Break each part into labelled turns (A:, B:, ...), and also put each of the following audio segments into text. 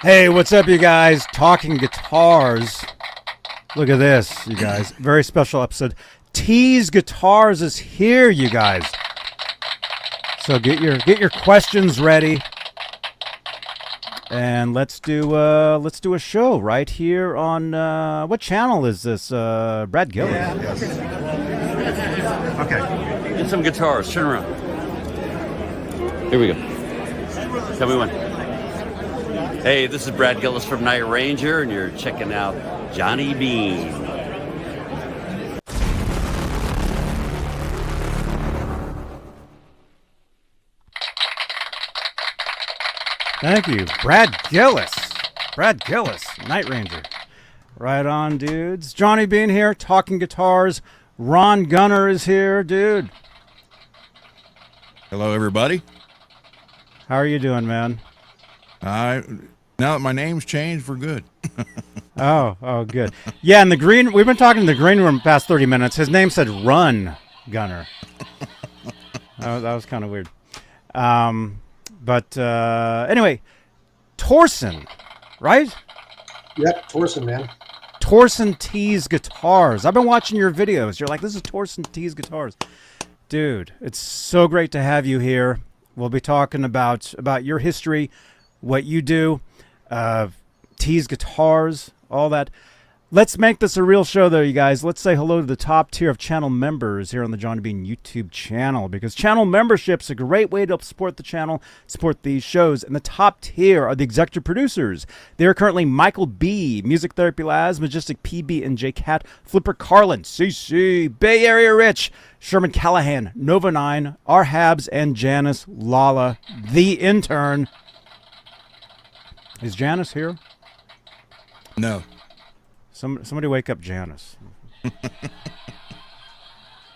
A: Hey, what's up, you guys? Talking guitars. Look at this, you guys. Very special episode. TEASE Guitars is here, you guys. So get your questions ready, and let's do a show right here on what channel is this? Brad Gillis.
B: Yeah. Okay. Get some guitars. Turn around. Here we go. Tell me when. Hey, this is Brad Gillis from Night Ranger, and you're checking out Johnny Beane.
A: Thank you, Brad Gillis. Brad Gillis, Night Ranger. Right on, dudes. Johnny Beane here, talking guitars. Ron Gunner is here, dude.
C: Hello, everybody.
A: How are you doing, man?
C: Now that my name's changed for good.
A: Oh, good. Yeah, in the green, we've been talking in the green room the past 30 minutes. His name said Run Gunner. That was kind of weird. But anyway, Torson, right?
D: Yep, Torson, man.
A: Torson TEASE Guitars. I've been watching your videos. You're like, this is Torson TEASE Guitars. Dude, it's so great to have you here. We'll be talking about your history, what you do, TEASE Guitars, all that. Let's make this a real show, though, you guys. Let's say hello to the top tier of channel members here on the Johnny Beane YouTube channel, because channel membership's a great way to help support the channel, support these shows. And the top tier are the executive producers. They are currently Michael B, Music Therapy Labs, Majestic PB and J Cat, Flipper Carlin, CC, Bay Area Rich, Sherman Callahan, Nova 9, R Habs, and Janice Lala, the intern. Is Janice here?
C: No.
A: Somebody wake up Janice.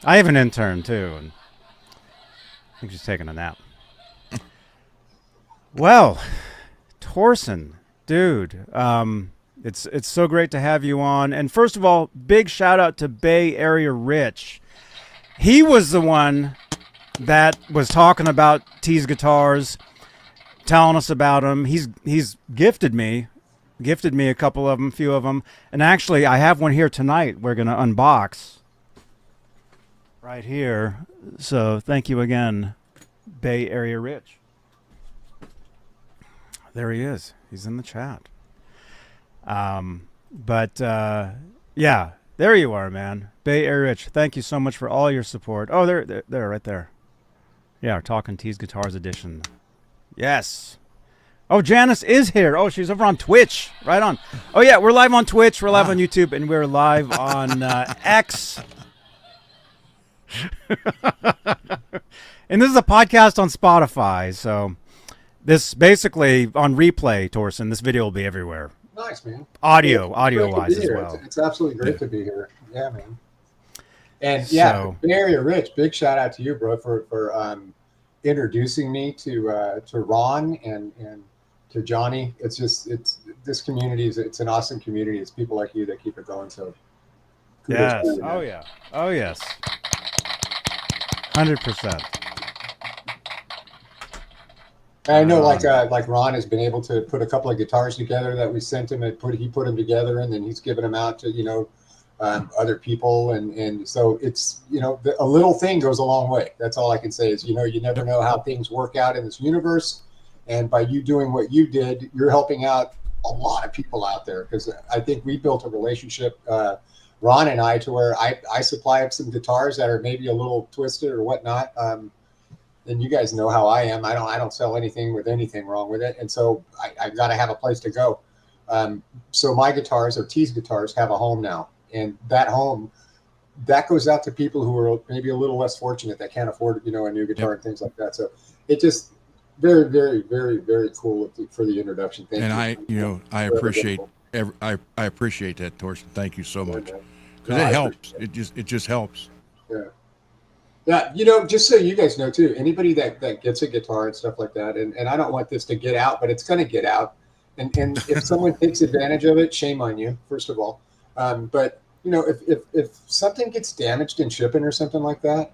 A: I have an intern too, and I think she's taking a nap. Well, Torson, dude, it's so great to have you on. And first of all, big shout out to Bay Area Rich. He was the one that was talking about TEASE Guitars, telling us about them. He's gifted me a couple of them, few of them, and actually I have one here tonight we're going to unbox right here. So thank you again, Bay Area Rich. There he is. He's in the chat. Yeah, there you are, man. Bay Area Rich, thank you so much for all your support. Oh, there right there. Yeah, Talking TEASE Guitars edition. Yes. Oh, Janice is here. Oh, she's over on Twitch. Right on. Oh, yeah, we're live on Twitch. We're live on YouTube, and we're live on X. And this is a podcast on Spotify. So this basically on replay, Torson. This video will be everywhere.
D: Nice, man.
A: Audio-wise as well.
D: It's absolutely great to be here. Yeah, man. And yeah, Bay Area Rich, big shout out to you, bro, for introducing me to Ron and to Johnny. It's this community it's an awesome community. It's people like you that keep it going. So
A: yes. Oh yeah. Oh yes. 100%.
D: I know, like Ron has been able to put a couple of guitars together that we sent him, and he put them together, and then he's given them out to other people, and so it's a little thing goes a long way. That's all I can say is you never know how things work out in this universe, and by you doing what you did, you're helping out a lot of people out there, because I think we built a relationship, Ron and I, to where I supply up some guitars that are maybe a little twisted or whatnot. And you guys know how I am. I don't sell anything with anything wrong with it, and so I got to have a place to go. So my guitars, or TEASE Guitars, have a home now, and that home that goes out to people who are maybe a little less fortunate that can't afford a new guitar and things like that. So it just very, very, very, very cool for the introduction. Thank you.
C: I appreciate I appreciate that, Torsten. Thank you so much, because it helps. It just helps.
D: Yeah. Yeah, just so you guys know too, anybody that gets a guitar and stuff like that, and I don't want this to get out, but it's going to get out. And if someone takes advantage of it, shame on you, first of all. But if something gets damaged in shipping or something like that,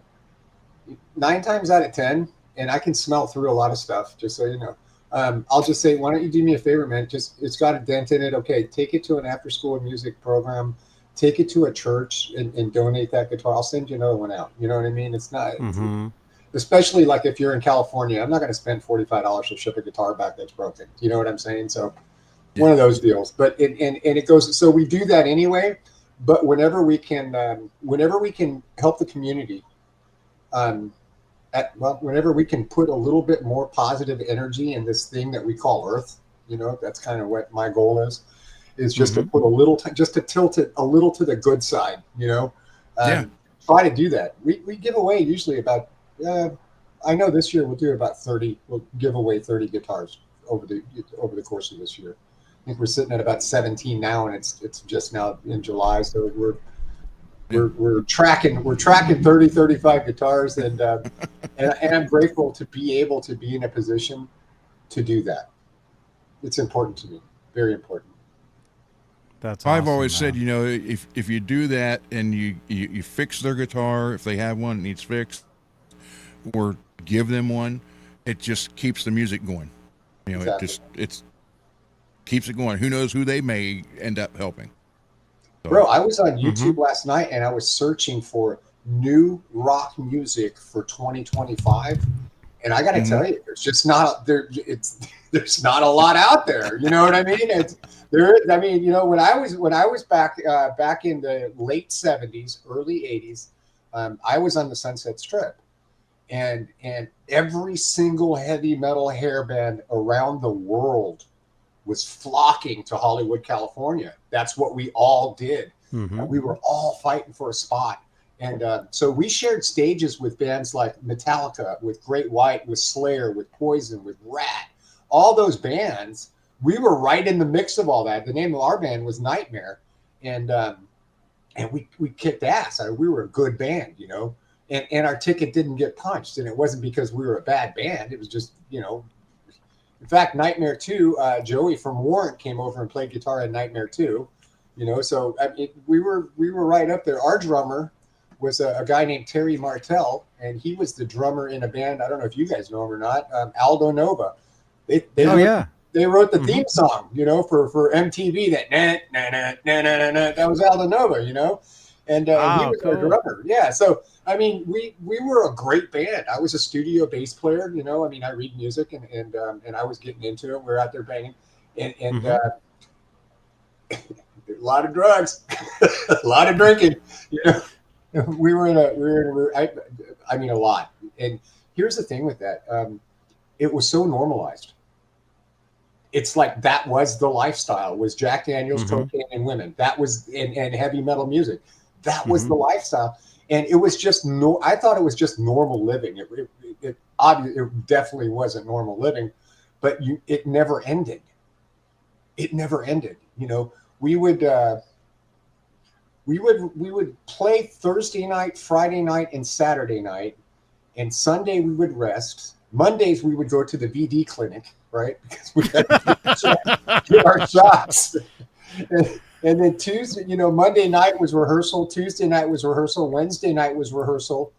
D: 9 times out of 10, and I can smell through a lot of stuff, just so you know, I'll just say, why don't you do me a favor, man? Just, it's got a dent in it. Okay, take it to an after-school music program, take it to a church, and donate that guitar. I'll send you another one out. You know what I mean? It's not, especially like if you're in California, I'm not going to spend $45 to ship a guitar back that's broken. You know what I'm saying? So one of those deals. But it goes. So we do that anyway. But whenever we can help the community, whenever we can put a little bit more positive energy in this thing that we call Earth, you know, that's kind of what my goal is just to put a little, just to tilt it a little to the good side, you know. Try to do that. We give away usually about, I know this year we'll do about 30. We'll give away 30 guitars over the course of this year. I think we're sitting at about 17 now, and it's just now in July, so we're tracking 30, 35 guitars, and I'm grateful to be able to be in a position to do that. It's important to me, very important.
A: That's
C: I've
A: awesome,
C: always
A: man.
C: said, you know, if you do that and you fix their guitar, if they have one that needs fixed, or give them one, it just keeps the music going. You know,
D: Exactly.
C: it keeps it going. Who knows who they may end up helping. So,
D: Bro, I was on YouTube last night and I was searching for new rock music for 2025, and I got to tell you, there's just not there's not a lot out there. You know what I mean? I mean, you know, when I was back in the late 70s, early 80s, I was on the Sunset Strip, and every single heavy metal hair band around the world was flocking to Hollywood, California. That's what we all did. We were all fighting for a spot. And so we shared stages with bands like Metallica, with Great White, with Slayer, with Poison, with Rat. All those bands, we were right in the mix of all that. The name of our band was Nightmare. And we kicked ass. We were a good band, you know. And our ticket didn't get punched. And it wasn't because we were a bad band. It was just, you know. In fact, Nightmare 2, Joey from Warrant came over and played guitar in Nightmare 2, you know, so I mean, we were right up there. Our drummer was a guy named Terry Martell, and he was the drummer in a band. I don't know if you guys know him or not, Aldo Nova. They wrote the theme song, you know, for MTV, that was Aldo Nova, you know, and he was our drummer. Yeah, so I mean, we were a great band. I was a studio bass player, you know. I mean, I read music, and I was getting into it. We were out there banging, and a lot of drugs, a lot of drinking. You know, I mean, a lot. And here's the thing with that: it was so normalized. It's like that was the lifestyle: was Jack Daniels, cocaine, and women. That was and heavy metal music. That was the lifestyle. And it was just I thought it was just normal living. It definitely wasn't normal living, but it never ended. It never ended. You know, we would play Thursday night, Friday night, and Saturday night, and Sunday we would rest. Mondays we would go to the VD clinic, right? Because we had to get our shots. And then Tuesday, you know, Monday night was rehearsal. Tuesday night was rehearsal. Wednesday night was rehearsal.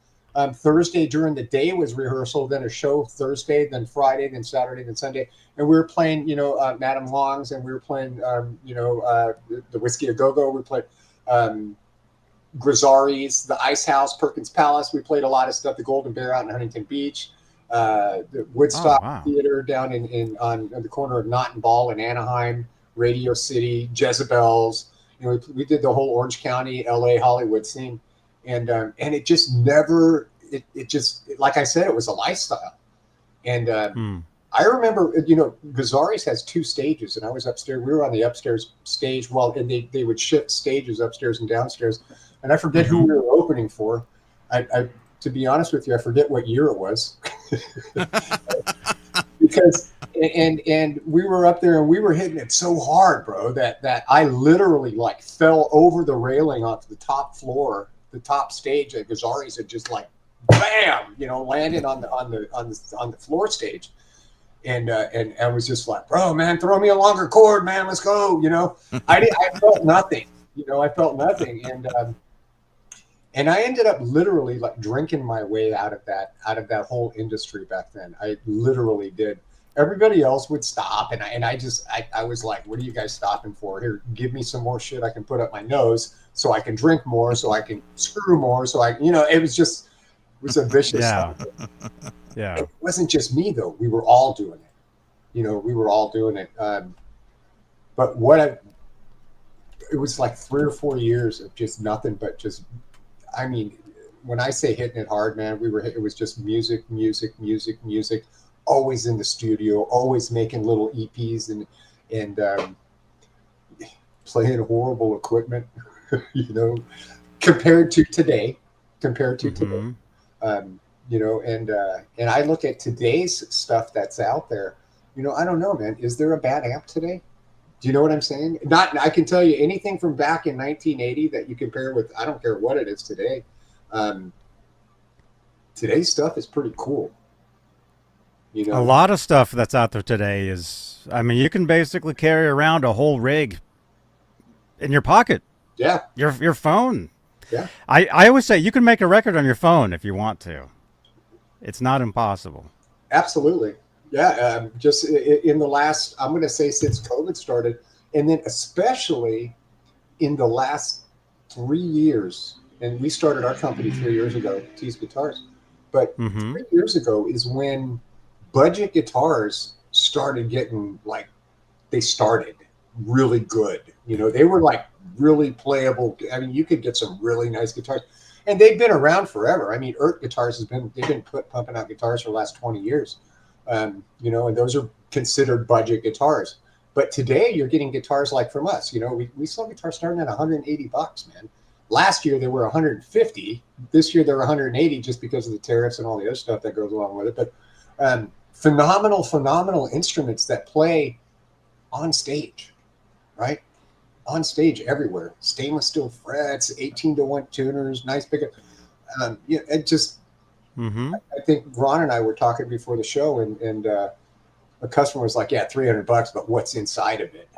D: Thursday during the day was rehearsal. Then a show Thursday, then Friday, then Saturday, then Sunday. And we were playing, you know, Madame Long's, and we were playing, you know, the Whiskey a Go-Go. We played Grizzari's, the Ice House, Perkins Palace. We played a lot of stuff. The Golden Bear out in Huntington Beach. The Woodstock Theater down on the corner of Knott and Ball in Anaheim. Radio City, Jezebels, you know, we did the whole Orange County, LA, Hollywood scene, and it just never, it just, like I said, it was a lifestyle, and I remember, you know, Gazzari's has 2 stages, and I was upstairs. We were on the upstairs stage, and they would shift stages upstairs and downstairs, and I forget who we were opening for. I to be honest with you, I forget what year it was, because. And we were up there and we were hitting it so hard, bro, that I literally like fell over the railing onto the top floor, the top stage at Gazzari's, and just like bam, you know, landed on the floor stage. And I was just like, bro, man, throw me a longer cord, man, let's go. You know, I felt nothing. You know, I felt nothing, and I ended up literally like drinking my way out of that whole industry back then. I literally did. Everybody else would stop, and I was like, "What are you guys stopping for? Here, give me some more shit I can put up my nose, so I can drink more, so I can screw more, so I, it was a vicious
A: Yeah.
D: cycle.
A: Yeah.
D: It wasn't just me though; we were all doing it. We were all doing it. But it was like 3 or 4 years of just nothing but just, I mean, when I say hitting it hard, man, it was just music, music, music, music. Always in the studio, always making little EPs and playing horrible equipment, compared to today, today. And I look at today's stuff that's out there. I don't know, man. Is there a bad amp today? Do you know what I'm saying? I can tell you anything from back in 1980 that you compare with. I don't care what it is today. Today's stuff is pretty cool.
A: A lot of stuff that's out there today is, I mean, you can basically carry around a whole rig in your pocket.
D: Yeah.
A: Your phone.
D: Yeah.
A: I always say you can make a record on your phone if you want to. It's not impossible.
D: Absolutely. Yeah. Just in the last, I'm going to say since COVID started, and then especially in the last 3 years, and we started our company 3 years ago, TEASE Guitars, but 3 years ago is when budget guitars started getting they started really good. They were like really playable. I mean, you could get some really nice guitars, and they've been around forever. I mean, Guitars they've been pumping out guitars for the last 20 years. And those are considered budget guitars. But today you're getting guitars like from us. We saw guitars starting at $180, man. Last year they were 150. This year they're 180 just because of the tariffs and all the other stuff that goes along with it. But phenomenal instruments that play on stage, right? On stage everywhere. Stainless steel frets, 18-to-1 tuners, nice big. It just. I think Ron and I were talking before the show, and a customer was like, "Yeah, $300, but what's inside of it?"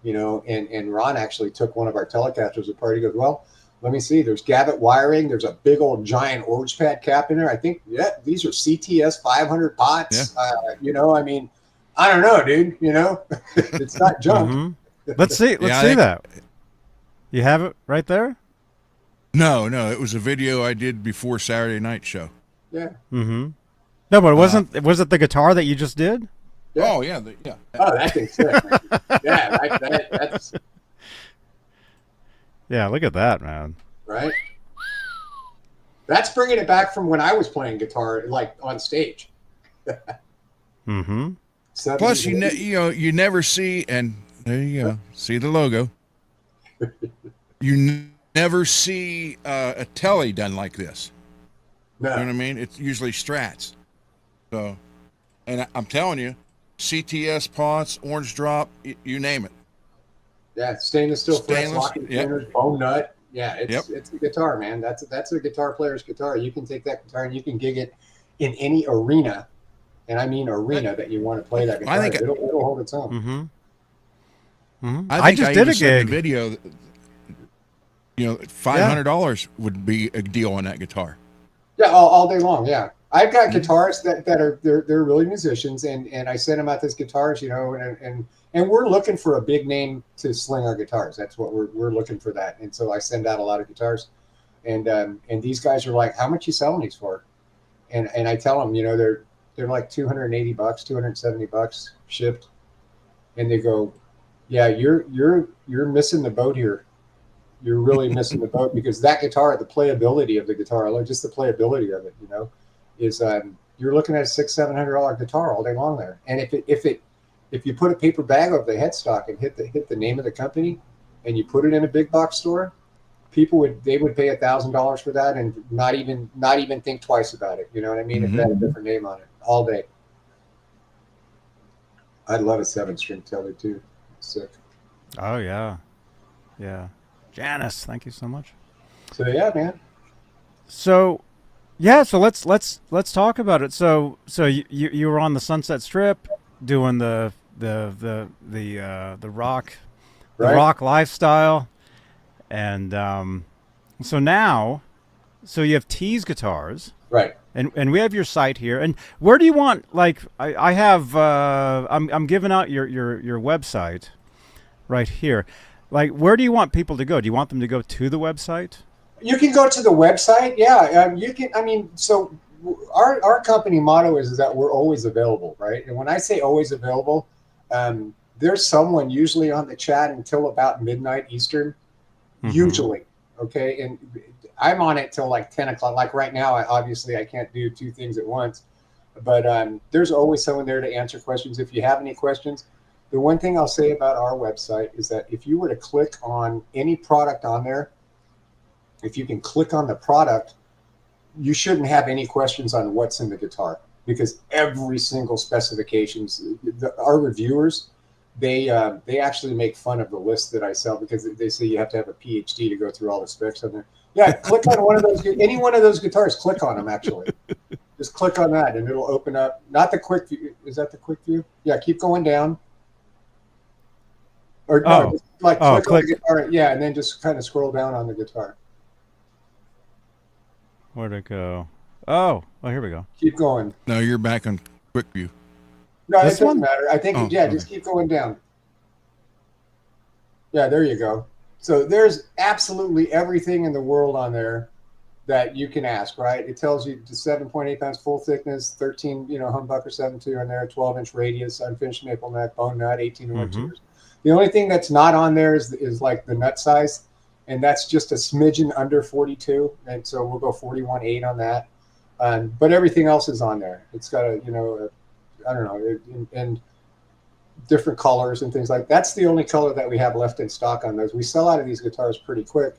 D: And Ron actually took one of our Telecasters apart. He goes, "Well, let me see. There's Gavitt wiring. There's a big old giant orange pad cap in there. I think, these are CTS 500 pots. Yeah. I mean, I don't know, dude. It's not junk."
A: Let's see that. You have it right there?
C: No, it was a video I did before Saturday night show.
D: Yeah.
A: No, but was it the guitar that you just did?
D: Yeah.
C: Oh yeah, yeah.
D: Oh, that thing's sick. Yeah, that's
A: yeah. Look at that, man.
D: Right. That's bringing it back from when I was playing guitar, like on stage.
C: Plus, you never see, and there you go, see the logo. You never see a telly done like this.
D: No.
C: You know what I mean? It's usually Strats. So, and I'm telling you, CTS pots, orange drop, you name it.
D: Yeah, stainless steel frets, locking tuners, bone nut. Yeah, it's a guitar, man. That's a guitar player's guitar. You can take that guitar and you can gig it in any arena, and I mean arena that you want to play that guitar. It'll hold its own.
C: I just did a
D: gig
C: video. $500 would be a deal on that guitar.
D: Yeah, all day long. Yeah, I've got guitarists that are they're really musicians, and I send them out these guitars, and we're looking for a big name to sling our guitars. That's what we're looking for that, and so I send out a lot of guitars, and these guys are like, "How much you selling these for?" And I tell them, they're like $280, $270 shipped, and they go, "Yeah, you're missing the boat here. You're really missing the boat because that guitar, the playability of the guitar, just the playability of it, is you're looking at a $600-700 guitar all day long there. And if you put a paper bag over the headstock and hit the name of the company, and you put it in a big box store, people would pay $1,000 for that and not even think twice about it. You know what I mean? If it had a different name on it all day. I'd love a 7-string Telly too. It's sick.
A: Oh yeah, yeah. Janice, thank you so much.
D: So yeah, man.
A: So let's talk about it. So you were on the Sunset Strip doing the rock
D: Right.
A: rock lifestyle, and so now So you have TEASE Guitars.
D: Right.
A: And we have your site here. And where do you want, like, I have, I'm giving out your website right here. Like, where do you want people to go? Do you want them to go to the website?
D: You can go to the website. Yeah. You can, I mean, so our company motto is that we're always available, right? And when I say always available, there's someone usually on the chat until about midnight Eastern, usually. Okay. And I'm on it till like 10 o'clock. Like right now, obviously I can't do two things at once, but there's always someone there to answer questions. If you have any questions, the one thing I'll say about our website is that if you were to click on any product on there, if you can click on the product, you shouldn't have any questions on what's in the guitar, because every single specifications, our reviewers, they actually make fun of the list that I sell, because they say you have to have a PhD to go through all the specs on there. Yeah, click on one of those, any one of those guitars, click on them actually. Just click on that and it'll open up, not the quick view. Is that the quick view? Yeah, keep going down. Or no, just like click on the guitar. Yeah, and then just kind of scroll down on the guitar.
A: Where'd it go? Oh, here we go.
D: Keep going.
C: No, you're back on quick view.
D: No, it doesn't matter. I think,
C: okay.
D: Just keep going down. Yeah, there you go. So there's absolutely everything in the world on there that you can ask, right? It tells you the 7.8 pounds full thickness, 13, humbucker 7.2 on there, 12-inch radius, unfinished maple neck, bone nut, 18-inch tuners. The only thing that's not on there is like the nut size, and that's just a smidgen under 42, and so we'll go 41.8 on that. But everything else is on there. It's got I don't know, and different colors and things like that. That's the only color that we have left in stock on those. We sell out of these guitars pretty quick,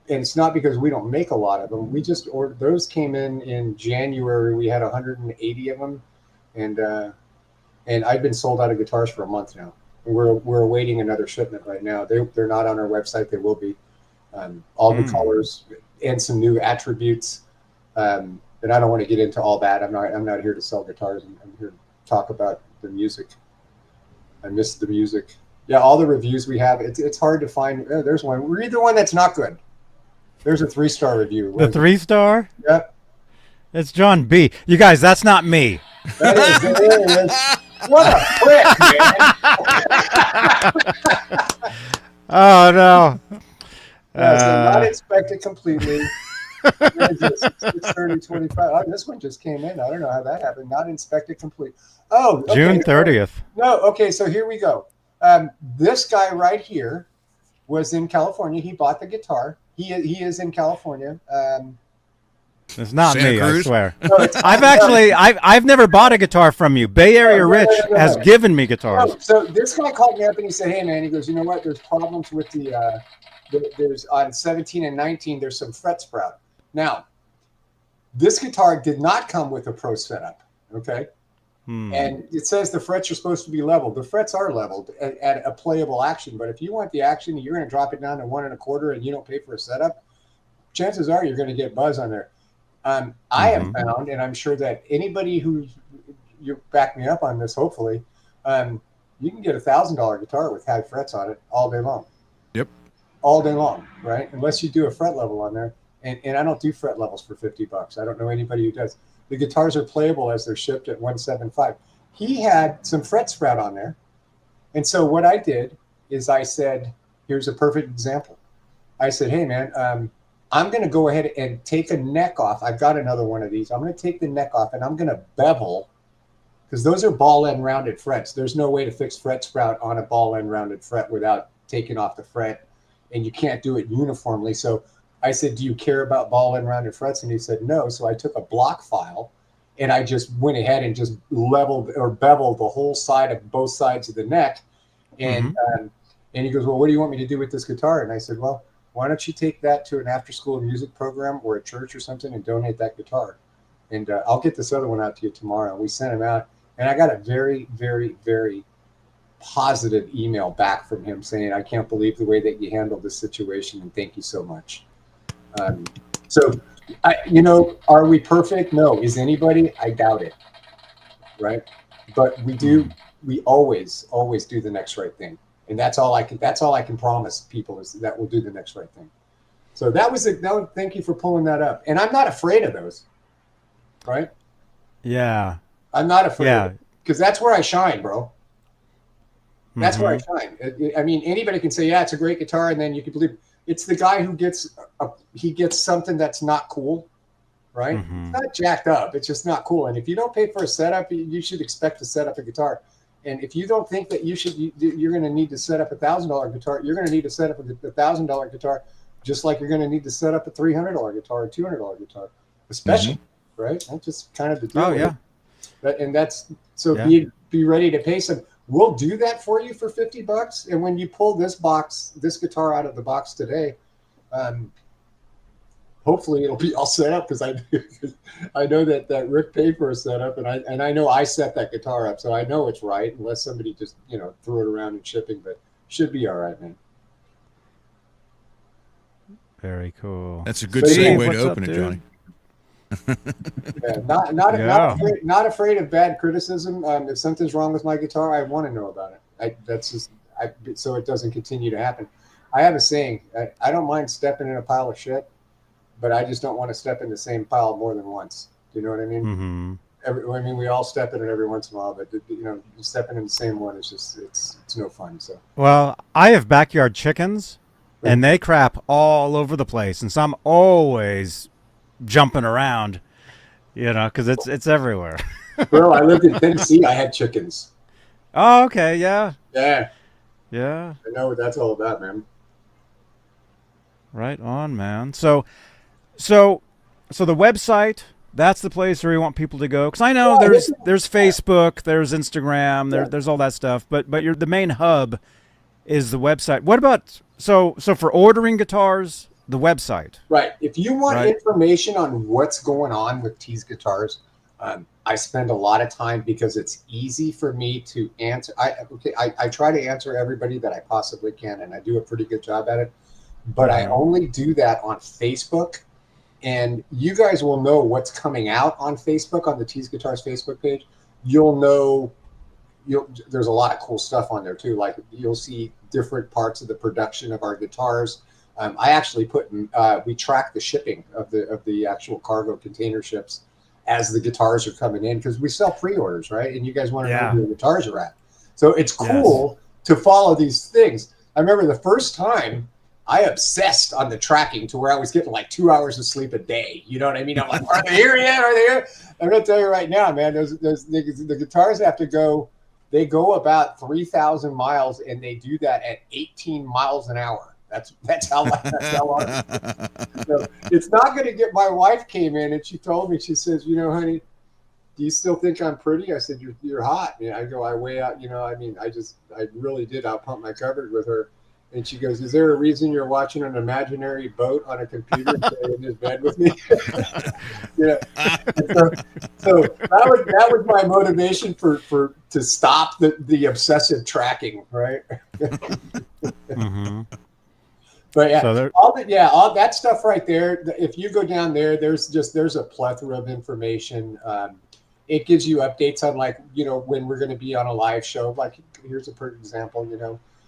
D: and it's not because we don't make a lot of them. We just ordered, those came in January. We had 180 of them, and I've been sold out of guitars for a month now. We're awaiting another shipment right now. They're not on our website. They will be. All the colors and some new attributes. And I don't want to get into all that. I'm not here to sell guitars. I'm here to talk about the music. I miss the music. Yeah, all the reviews we have. It's hard to find. There's one. Read the one that's not good. There's a 3-star review.
A: The 3-star?
D: Yep. It's
A: John B. You guys, that's not me.
D: That is. It is. What a prick, man.
A: Oh, no.
D: So not inspected completely. 6/30/25. Oh, this one just came in. I don't know how that happened. Not inspected complete. Oh, okay.
A: June 30th.
D: No, okay, so here we go. This guy right here was in California. He bought the guitar. He is in California.
A: It's not
C: Santa
A: me,
C: Cruz?
A: I swear.
D: No,
A: I've never bought a guitar from you. Bay Area Rich has given me guitars.
D: So this guy called me up and he said, "Hey man," he goes, "You know what? There's problems with there's on 17 and 19. There's some fret sprout. Now, this guitar did not come with a pro setup. Okay, and it says the frets are supposed to be leveled. The frets are leveled at a playable action. But if you want the action, you're going to drop it down to 1 1/4, and you don't pay for a setup. Chances are you're going to get buzz on there." I have found, and I'm sure that anybody who you back me up on this, hopefully, you can get a $1,000 guitar with high frets on it all day long.
C: Yep.
D: All day long, right? Unless you do a fret level on there. And I don't do fret levels for $50. I don't know anybody who does. The guitars are playable as they're shipped at 175. He had some fret sprout on there. And so what I did is I said, here's a perfect example. I said, hey man, I'm going to go ahead and take a neck off. I've got another one of these. I'm going to take the neck off and I'm going to bevel, because those are ball end rounded frets. There's no way to fix fret sprout on a ball end rounded fret without taking off the fret, and you can't do it uniformly. So I said, do you care about ball end rounded frets? And he said, no. So I took a block file and I just went ahead and just leveled or beveled the whole side of both sides of the neck. And he goes, well, what do you want me to do with this guitar? And I said, well, why don't you take that to an after-school music program or a church or something and donate that guitar? And I'll get this other one out to you tomorrow. We sent him out, and I got a very, very, very positive email back from him saying, I can't believe the way that you handled this situation, and thank you so much. Are we perfect? No. Is anybody? I doubt it. Right? But we always do the next right thing. And that's all I can promise people, is that we'll do the next right thing. So that was thank you for pulling that up. And I'm not afraid of those, right?
A: Yeah.
D: I'm not afraid.
A: Yeah.
D: Because that's where I shine, bro. That's where I shine. I mean, anybody can say, yeah, it's a great guitar, and then you can believe it's the guy who gets something that's not cool, right? It's not jacked up. It's just not cool. And if you don't pay for a setup, you should expect to set up a guitar. And if you don't think that you're going to need to set up $1,000 guitar, you're going to need to set up a $1,000 guitar, just like you're going to need to set up a $300 guitar or $200 guitar, especially, right? That's just kind of the deal.
A: Oh yeah.
D: And that's so be ready to pay some. We'll do that for you for $50. And when you pull this guitar out of the box today, hopefully it'll be all set up, because I know that Rick paid for a setup, and I know I set that guitar up, so I know it's right, unless somebody just threw it around in shipping, but should be all right, man.
A: Very cool.
C: That's a good segue to open it, Johnny.
D: Yeah, not afraid of bad criticism. If something's wrong with my guitar, I want to know about it. So it doesn't continue to happen. I have a saying: I don't mind stepping in a pile of shit, but I just don't want to step in the same pile more than once. Do you know what I mean? I mean, we all step in it every once in a while, but stepping in the same one is just it's no fun. So
A: well, I have backyard chickens, and they crap all over the place, and so I'm always jumping around, because it's everywhere.
D: Bro, I lived in Tennessee. I had chickens.
A: Oh, okay, yeah.
D: Yeah.
A: I
D: know what that's all about, man.
A: Right on, man. So the website, that's the place where you want people to go, because I know there's Facebook, there's Instagram, there's all that stuff, but the main hub is the website. What about so for ordering guitars? The website. Right.
D: If you want information on what's going on with TEASE Guitars, I spend a lot of time, because it's easy for me to answer. I try to answer everybody that I possibly can, and I do a pretty good job at it. But I only do that on Facebook. And you guys will know what's coming out on Facebook, on the TEASE Guitars Facebook page. You'll know there's a lot of cool stuff on there too. Like you'll see different parts of the production of our guitars. I actually we track the shipping of the actual cargo container ships as the guitars are coming in, because we sell pre-orders, right? And you guys want to know where the guitars are at. So it's cool to follow these things. I remember the first time I obsessed on the tracking to where I was getting like 2 hours of sleep a day. You know what I mean? I'm like, are they here yet? Are they here? I'm going to tell you right now, man, the guitars have to go. They go about 3,000 miles, and they do that at 18 miles an hour. That's how long. So it's not going to get. My wife came in and she told me, she says, honey, do you still think I'm pretty? I said, you're hot. I go, I weigh out, I really did out-pump my coverage with her. And she goes, is there a reason you're watching an imaginary boat on a computer in his bed with me? So that was my motivation to stop the obsessive tracking, right? But yeah, all that stuff right there. If you go down there, there's a plethora of information. It gives you updates on when we're going to be on a live show. Like here's a perfect example.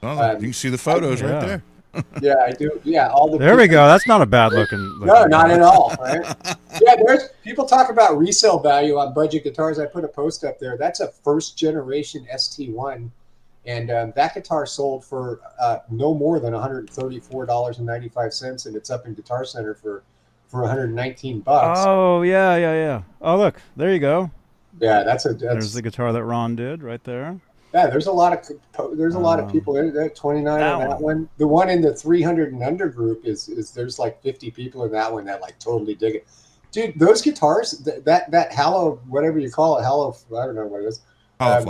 C: Oh, you can see the photos right there.
D: Yeah, I do. Yeah,
A: there we go. That's not a bad looking.
D: No, not at all. Right? Yeah, there's people talk about resale value on budget guitars. I put a post up there. That's a first generation ST-1. And that guitar sold for no more than $134.95, and it's up in Guitar Center for $119.
A: Oh yeah. Oh look, there you go.
D: Yeah, there's
A: the guitar that Ron did right there.
D: Yeah, there's a lot of people in there. 29 on that one. The one in the 300 and under group is there's like 50 people in that one that like totally dig it. Dude, those guitars, that Hallow, whatever you call it, Hallow, I don't know what it is. Hallow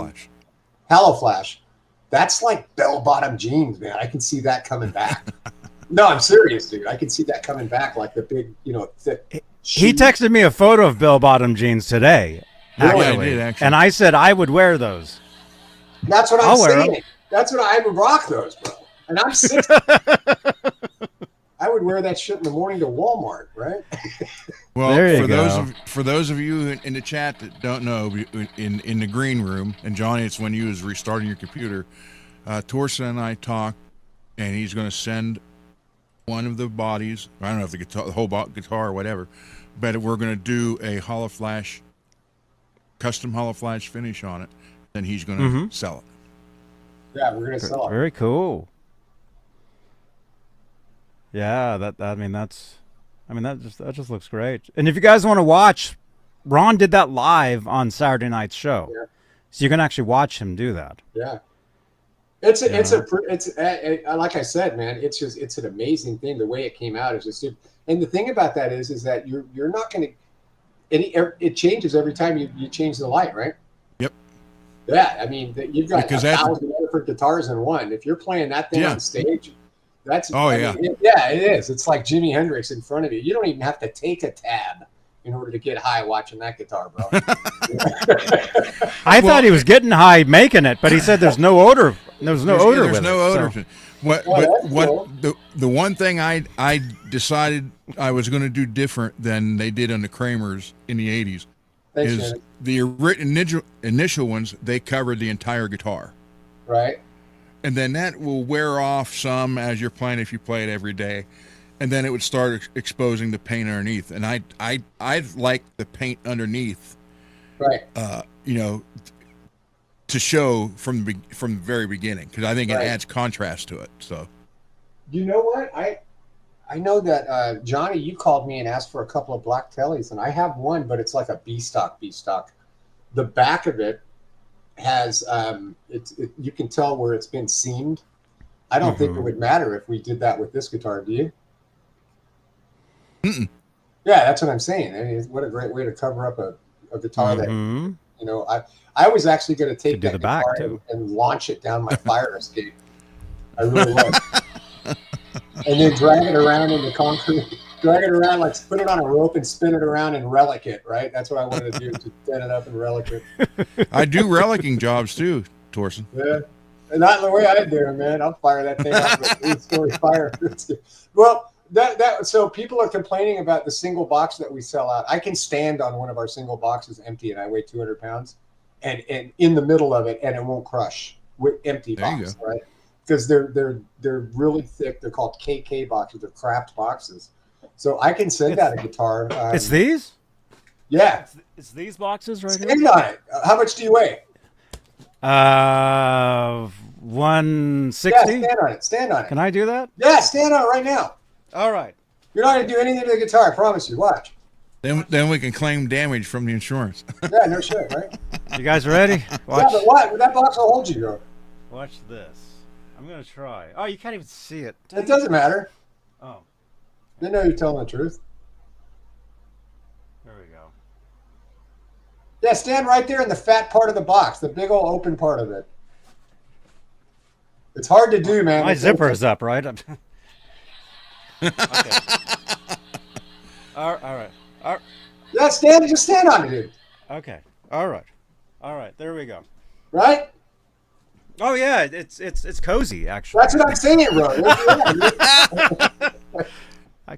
D: Flash. That's like bell-bottom jeans, man. I can see that coming back. No, I'm serious, dude. I can see that coming back, like the big, thick.
A: He texted me a photo of bell-bottom jeans today,
C: actually.
A: And I said I would wear those.
D: That's what I'm saying. That's what I would rock those, bro. And I'm 60. I would wear that shit in the morning to Walmart, right?
C: Well, for those of you in the chat that don't know, in the green room, and Johnny, it's when you was restarting your computer, Torson and I talked, and he's going to send one of the bodies. I don't know if the guitar, the whole guitar or whatever, but we're going to do a hollow flash, custom hollow flash finish on it. Then he's going to sell it.
D: Yeah, we're gonna sell it.
A: Very cool. Yeah, that just looks great. And if you guys want to watch, Ron did that live on Saturday night's show, so you can actually watch him do that.
D: Yeah, it's like I said, man. It's an amazing thing. The way it came out is just, and the thing about that is that you're not gonna. It changes every time you change the light, right?
C: Yep.
D: Yeah, I mean you've got 1,000 different guitars in one. If you're playing that thing on stage, that's it is. It's like Jimi Hendrix in front of you. You don't even have to take a tab in order to get high watching that guitar, bro.
A: I thought he was getting high making it, but he said there's no odor. There's no odor.
C: There's no odor. So. The one thing I decided I was going to do different than they did on the Kramers in the 80s is the initial ones, they covered the entire guitar.
D: Right.
C: And then that will wear off some as you're playing if you play it every day. And then it would start exposing the paint underneath. And I like the paint underneath,
D: right?
C: To show from the very beginning, because I think it adds contrast to it. So,
D: you know what? I know that Johnny, you called me and asked for a couple of black tellies, and I have one, but it's like a B stock. The back of it has you can tell where it's been seamed. I don't think it would matter if we did that with this guitar. Do you? Yeah, that's what I'm saying. I mean, what a great way to cover up a guitar that I was actually going to take that guitar and launch it down my fire escape. I really was. And then drag it around in the concrete, drag it around, like put it on a rope and spin it around and relic it, right? That's what I wanted to do, to set it up and relic it.
C: I do relicking jobs too, Torson.
D: Yeah. And not the way I do it, man. I'll fire that thing off with an 8-story fire. Well, so people are complaining about the single box that we sell out. I can stand on one of our single boxes empty, and I weigh 200 pounds, and in the middle of it, and it won't crush with empty box, right? Because they're really thick. They're called KK boxes. They're craft boxes. So I can send out a guitar.
A: It's these?
D: Yeah.
A: It's these boxes right
D: Stand on it. How much do you weigh?
A: 160.
D: Yeah, stand on it. Stand on it.
A: Can I do that?
D: Yeah, stand on it right now.
A: All right.
D: You're not going to do anything to the guitar. I promise you. Watch.
C: Then we can claim damage from the insurance.
D: Yeah, no shit, right?
A: You guys ready?
D: Watch. Yeah, but what? That box will hold you, bro.
A: Watch this. I'm going to try. Oh, you can't even see it.
D: It doesn't matter.
A: Oh.
D: They know you're telling the truth.
A: There we go.
D: Yeah, stand right there in the fat part of the box, the big old open part of it. It's hard to do, man.
A: My zipper's up, right? Okay. All right.
D: Yeah, just stand on it, dude.
A: Okay. All right. There we go.
D: Right?
A: Oh yeah, it's cozy actually.
D: That's what I'm saying, bro.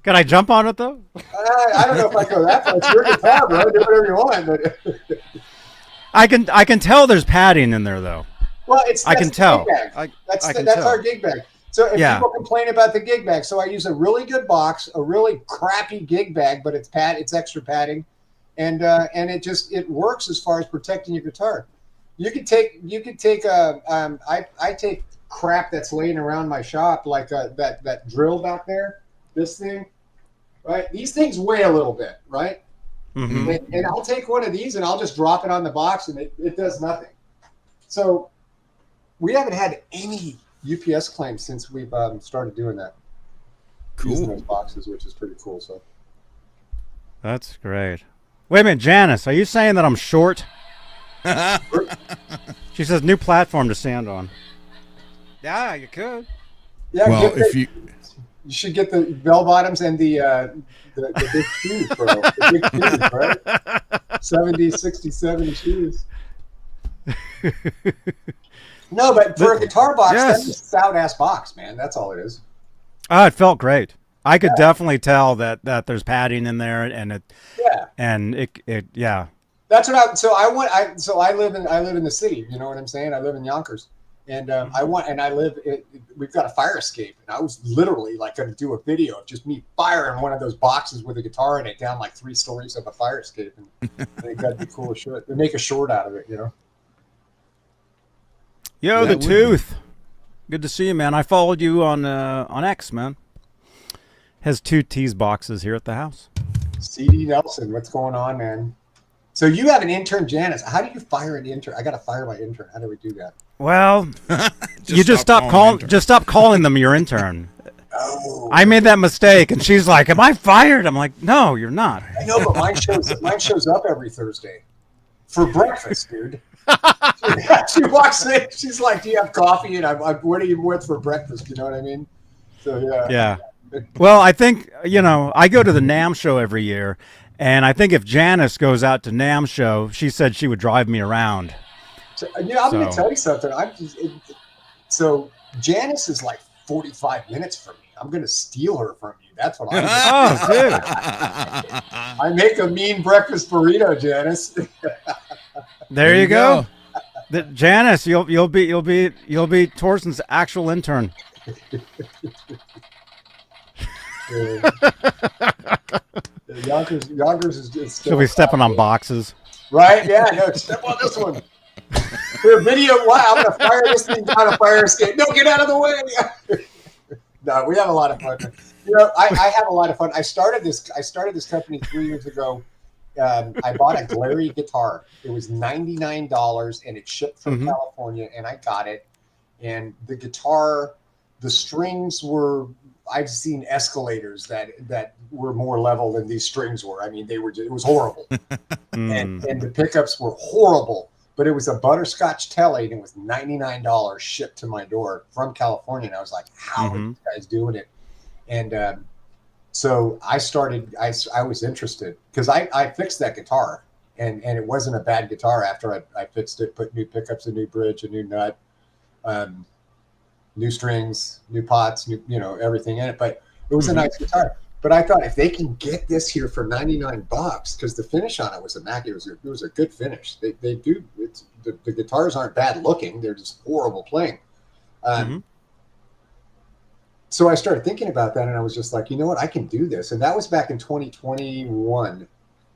A: Can I jump on it though?
D: I don't know if I go that far. It's your guitar, bro. Do whatever you want. But
A: I can tell there's padding in there though.
D: Well, I
A: can tell.
D: That's our gig bag. So if people complain about the gig bag, so I use a really good box, a really crappy gig bag, but it's extra padding, and it works as far as protecting your guitar. You could take I take crap that's laying around my shop, like that drill back there, this thing, right? These things weigh a little bit, right? Mm-hmm. And I'll take one of these and I'll just drop it on the box and it does nothing. So we haven't had any UPS claims since we've started doing that.
C: Cool.
D: Using those boxes, which is pretty cool. So
A: that's great. Wait a minute, Janice, are you saying that I'm short? She says new platform to stand on. Yeah, you could.
D: Yeah,
C: well, you
D: should get the bell bottoms and the big shoes, bro. The big shoes, right? 70, 60, 70 shoes. No, but for a guitar box, that's a stout ass box, man. That's all it is.
A: Oh, it felt great. I could definitely tell that there's padding in there, and it.
D: That's what I live in the city. You know what I'm saying? I live in Yonkers, And I live. We've got a fire escape, and I was literally like going to do a video of just me firing one of those boxes with a guitar in it down like 3 stories of a fire escape, and I think that'd be cool as shit. They make a short out of it, you know.
A: Yo, the Tooth. Good to see you, man. I followed you on X, man. Has 2 TEASE boxes here at the house.
D: CD Nelson, what's going on, man? So you have an intern, Janice. How do you fire an intern? I got to fire my intern. How do we do that?
A: Well, you just stop calling them your intern.
D: Oh.
A: I made that mistake, and she's like, "Am I fired?" I'm like, "No, you're not."
D: I know, but mine shows up every Thursday for breakfast, dude. She walks in. She's like, "Do you have coffee?" And I'm "What are you with for breakfast?" You know what I mean? So yeah.
A: Yeah. Well, I think, I go to the NAMM show every year, and I think if Janice goes out to NAMM show, she said she would drive me around.
D: So, I'm going to tell you something. So Janice is like 45 minutes from me. I'm going to steal her from you. That's what I'm
A: doing.
D: Oh, dude. I make a mean breakfast burrito, Janice.
A: There you go. Janice, you'll be Torson's actual intern.
D: Yonkers is just.
A: She'll be stepping on boxes.
D: Right? Yeah, no, step on this one. For a video, wow, I'm going to fire this thing on a fire escape. No, get out of the way. No, we have a lot of fun. I have a lot of fun. I started this company 3 years ago. I bought a Glary guitar. It was $99, and it shipped from California, and I got it. And the guitar, the strings were. I've seen escalators that were more level than these strings were. I mean, it was horrible. and the pickups were horrible, but it was a butterscotch telly, and it was $99 shipped to my door from California. And I was like, how are you guys doing it? And so I started, I was interested because I fixed that guitar, and it wasn't a bad guitar after I fixed it, put new pickups, a new bridge, a new nut, new strings, new pots, everything in it. But it was a nice guitar. But I thought if they can get this here for $99, because the finish on it was immaculate. It was a good finish. They do. The guitars aren't bad looking. They're just horrible playing. So I started thinking about that, and I was just like, you know what? I can do this. And that was back in 2021,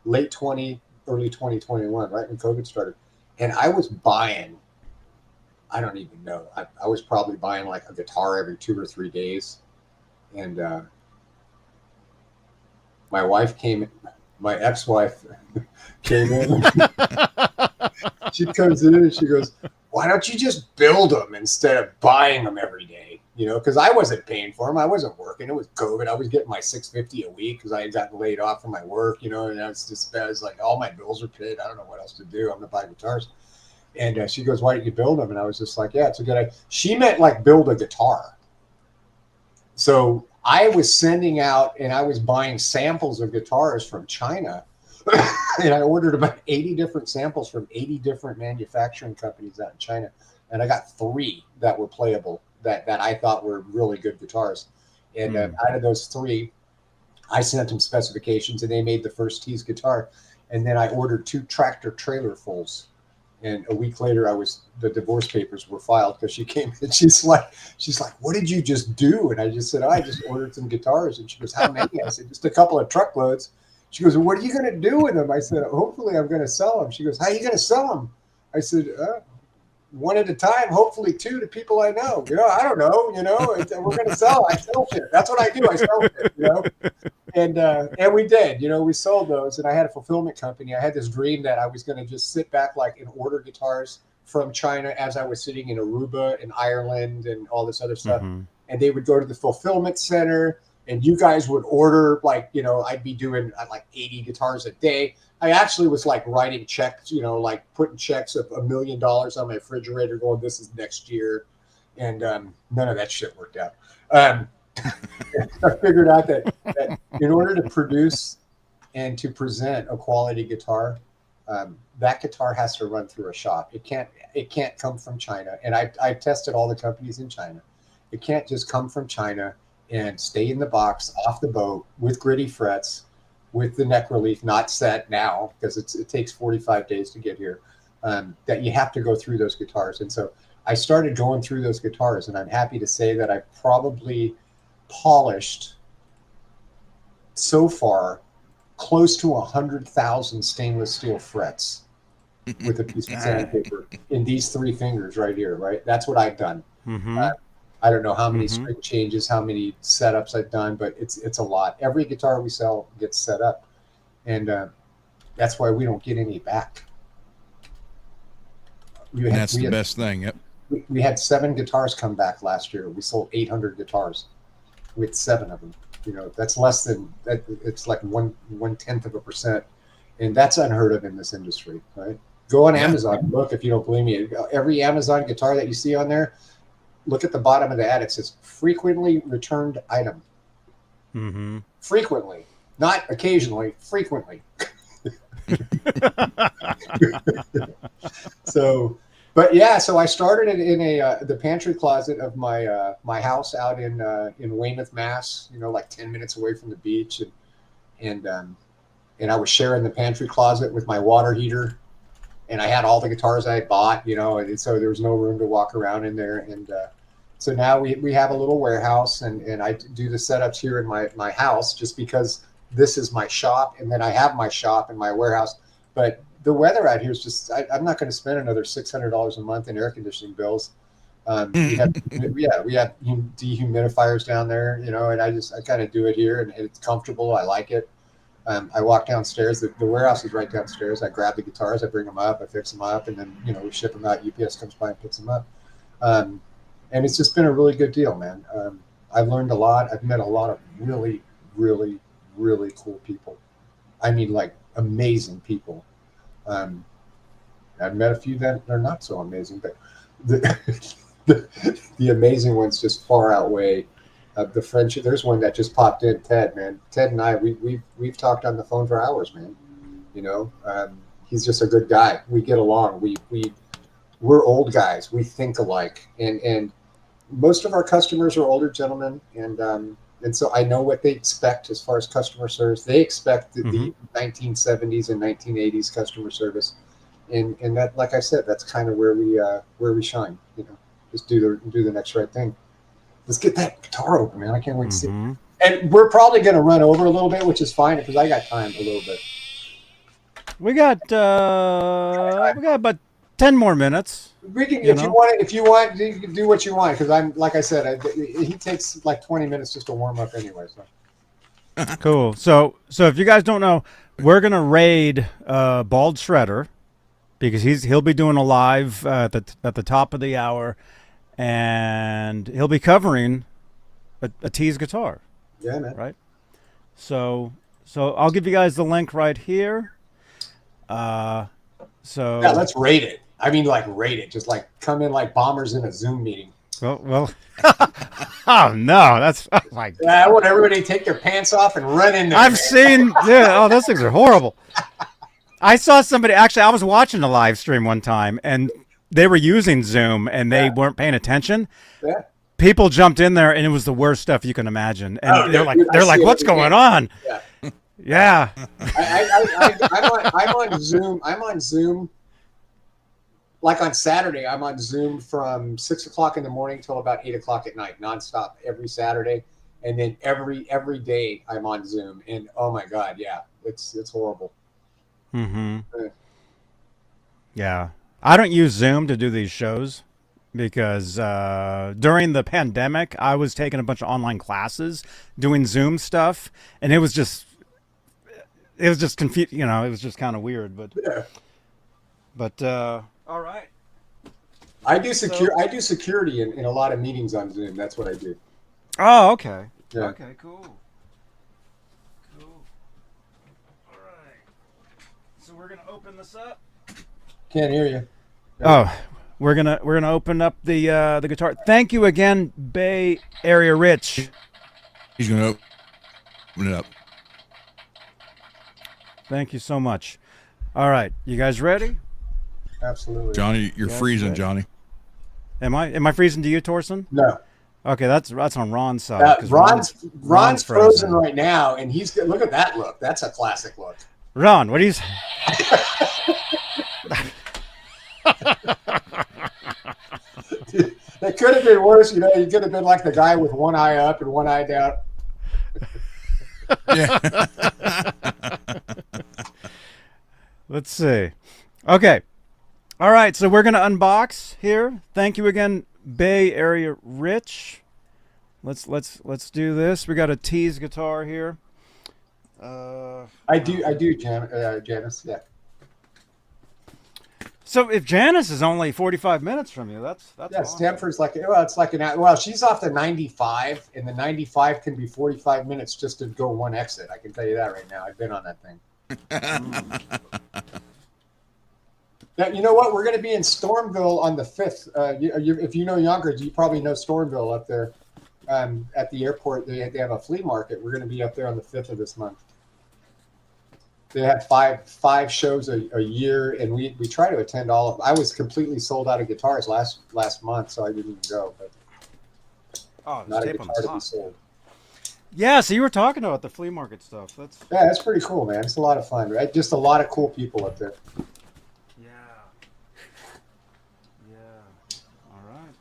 D: late 20, early 2021, right when COVID started. And I was buying. I don't even know. I was probably buying like a guitar every 2 or 3 days. And my ex-wife came in. She comes in and she goes, why don't you just build them instead of buying them every day? Because I wasn't paying for them. I wasn't working. It was COVID. I was getting my $650 a week because I had gotten laid off from my work, and I was like, all my bills are paid. I don't know what else to do. I'm going to buy guitars. And she goes, why don't you build them? And I was just like, yeah, it's a good idea. She meant like build a guitar. So I was sending out and I was buying samples of guitars from China. And I ordered about 80 different samples from 80 different manufacturing companies out in China. And I got 3 that were playable that I thought were really good guitars. And out of those 3, I sent them specifications and they made the first TEASE guitar. And then I ordered 2 tractor trailer fulls. And a week later, the divorce papers were filed because she came and she's like, what did you just do? And I just said, I just ordered some guitars. And she goes, how many? I said, just a couple of truckloads. She goes, well, what are you going to do with them? I said, hopefully I'm going to sell them. She goes, how are you going to sell them? I said, 1 at a time, hopefully 2 to people I know. I don't know, we're going to sell. I sell shit. That's what I do. I sell shit, And we did, we sold those. And I had a fulfillment company. I had this dream that I was going to just sit back and order guitars from China as I was sitting in Aruba and Ireland and all this other stuff. And they would go to the fulfillment center and you guys would order I'd be doing like 80 guitars a day. I actually was writing checks, putting checks of $1 million on my refrigerator going, this is next year. And none of that shit worked out. I figured out that in order to produce and to present a quality guitar, that guitar has to run through a shop. It can't come from China. And I tested all the companies in China. It can't just come from China and stay in the box off the boat with gritty frets, with the neck relief not set now because it takes 45 days to get here. That you have to go through those guitars. And so I started going through those guitars, and I'm happy to say that I probably polished so far close to 100,000 stainless steel frets with a piece of sandpaper in these 3 fingers right here, right? That's what I've done. I don't know how many string changes, how many setups I've done, but it's a lot. Every guitar we sell gets set up, and that's why we don't get any back.
C: That's the best thing. Yep.
D: We had 7 guitars come back last year. We sold 800 guitars with 7 of them. You know, that's less than that. It's like 1/10%, and that's unheard of in this industry, right? Go on Amazon, look if you don't believe me. Every Amazon guitar that you see on there, look at the bottom of the ad. It says frequently returned item. Frequently, not occasionally, frequently. So, but yeah, so I started it in the pantry closet of my my house out in Weymouth, Mass. You know, like 10 minutes away from the beach, and I was sharing the pantry closet with my water heater, and I had all the guitars I had bought. You know, and so there was no room to walk around in there, and so now we have a little warehouse, and I do the setups here in my house just because this is my shop, and then I have my shop and my warehouse. But the weather out here is just, I'm not going to spend another $600 a month in air conditioning bills. We have dehumidifiers down there, you know, and I kind of do it here, and it's comfortable. I like it. I walk downstairs. The warehouse is right downstairs. I grab the guitars, I bring them up, I fix them up, and then, you know, we ship them out. UPS comes by and picks them up. And it's just been a really good deal, man. I've learned a lot. I've met a lot of really, really, really cool people. I mean, like amazing people. I've met a few that are not so amazing, but the amazing ones just far outweigh the friendship. There's one that just popped in, Ted, man. Ted and I, we've talked on the phone for hours, man. You know, he's just a good guy. We get along. We're old guys. We think alike, and most of our customers are older gentlemen, and so I know what they expect as far as customer service. They expect the 1970s and 1980s customer service, and that, like I said, that's kind of where we shine. You know, just do the next right thing. Let's get that guitar open, man. I can't wait to see it. And we're probably going to run over a little bit, which is fine because I got time a little bit.
A: We got about 10 more minutes.
D: We can, if you want, you can do what you want, because I'm, like I said, he takes like 20 minutes just to warm up anyway. So
A: cool. So if you guys don't know, we're gonna raid Bald Shredder because he'll be doing a live at the top of the hour, and he'll be covering a TEASE guitar.
D: Yeah, man.
A: Right. So I'll give you guys the link right here. So
D: yeah, let's raid it. I mean, like raid it. Just like come in like bombers in a Zoom meeting.
A: Well. Oh no, that's like.
D: Yeah, I want everybody to take their pants off and run in there.
A: I've seen. Yeah. Oh, those things are horrible. I saw somebody. Actually, I was watching a live stream one time, and they were using Zoom, and they weren't paying attention. Yeah. People jumped in there, and it was the worst stuff you can imagine. And they're like, "What's going on?" Yeah. Yeah.
D: I'm on Zoom. I'm on Zoom. Like on Saturday, I'm on Zoom from 6 o'clock in the morning till about 8 o'clock at night, nonstop every Saturday, and then every day I'm on Zoom. And oh my God, yeah, it's horrible.
A: Yeah, I don't use Zoom to do these shows because during the pandemic, I was taking a bunch of online classes doing Zoom stuff, and it was just confusing. You know, it was just kind of weird, but all right.
D: I do security in a lot of meetings on Zoom. That's what I do.
A: Oh, okay. Yeah. Okay, cool. All right. So we're gonna open this up.
D: Can't hear you.
A: Oh, we're gonna open up the guitar. Thank you again, Bay Area Rich.
C: He's gonna open it up.
A: Thank you so much. All right, you guys ready?
D: Absolutely.
C: Johnny, you're freezing,
A: ready.
C: Johnny.
A: Am I freezing to you, Torson?
D: No.
A: Okay, that's on Ron's side.
D: Ron's frozen right now, and look at that look. That's a classic look.
A: Ron, what do you say?
D: It could have been worse. You know, you could have been like the guy with one eye up and one eye down.
C: Yeah.
A: Let's see. Okay. All right, so we're going to unbox here. Thank you again, Bay Area Rich. Let's do this. We got a TEASE guitar here.
D: I do, Janice. Yeah.
A: So if Janice is only 45 minutes from you, that's
D: Yeah,
A: awesome.
D: Stanford's like, well, it's like an hour. Well, she's off the 95, and the 95 can be 45 minutes just to go one exit. I can tell you that right now. I've been on that thing. Now, you know what? We're going to be in Stormville on the 5th. If you know Yonkers, you probably know Stormville up there at the airport. They have a flea market. We're going to be up there on the 5th of this month. They have five shows a year, and we try to attend all of them. I was completely sold out of guitars last month, so I didn't even go. But not a guitar to be sold.
A: Yeah, so you were talking about the flea market stuff.
D: That's pretty cool, man. It's a lot of fun. Right? Just a lot of cool people up there.
A: Yeah. Yeah. All right.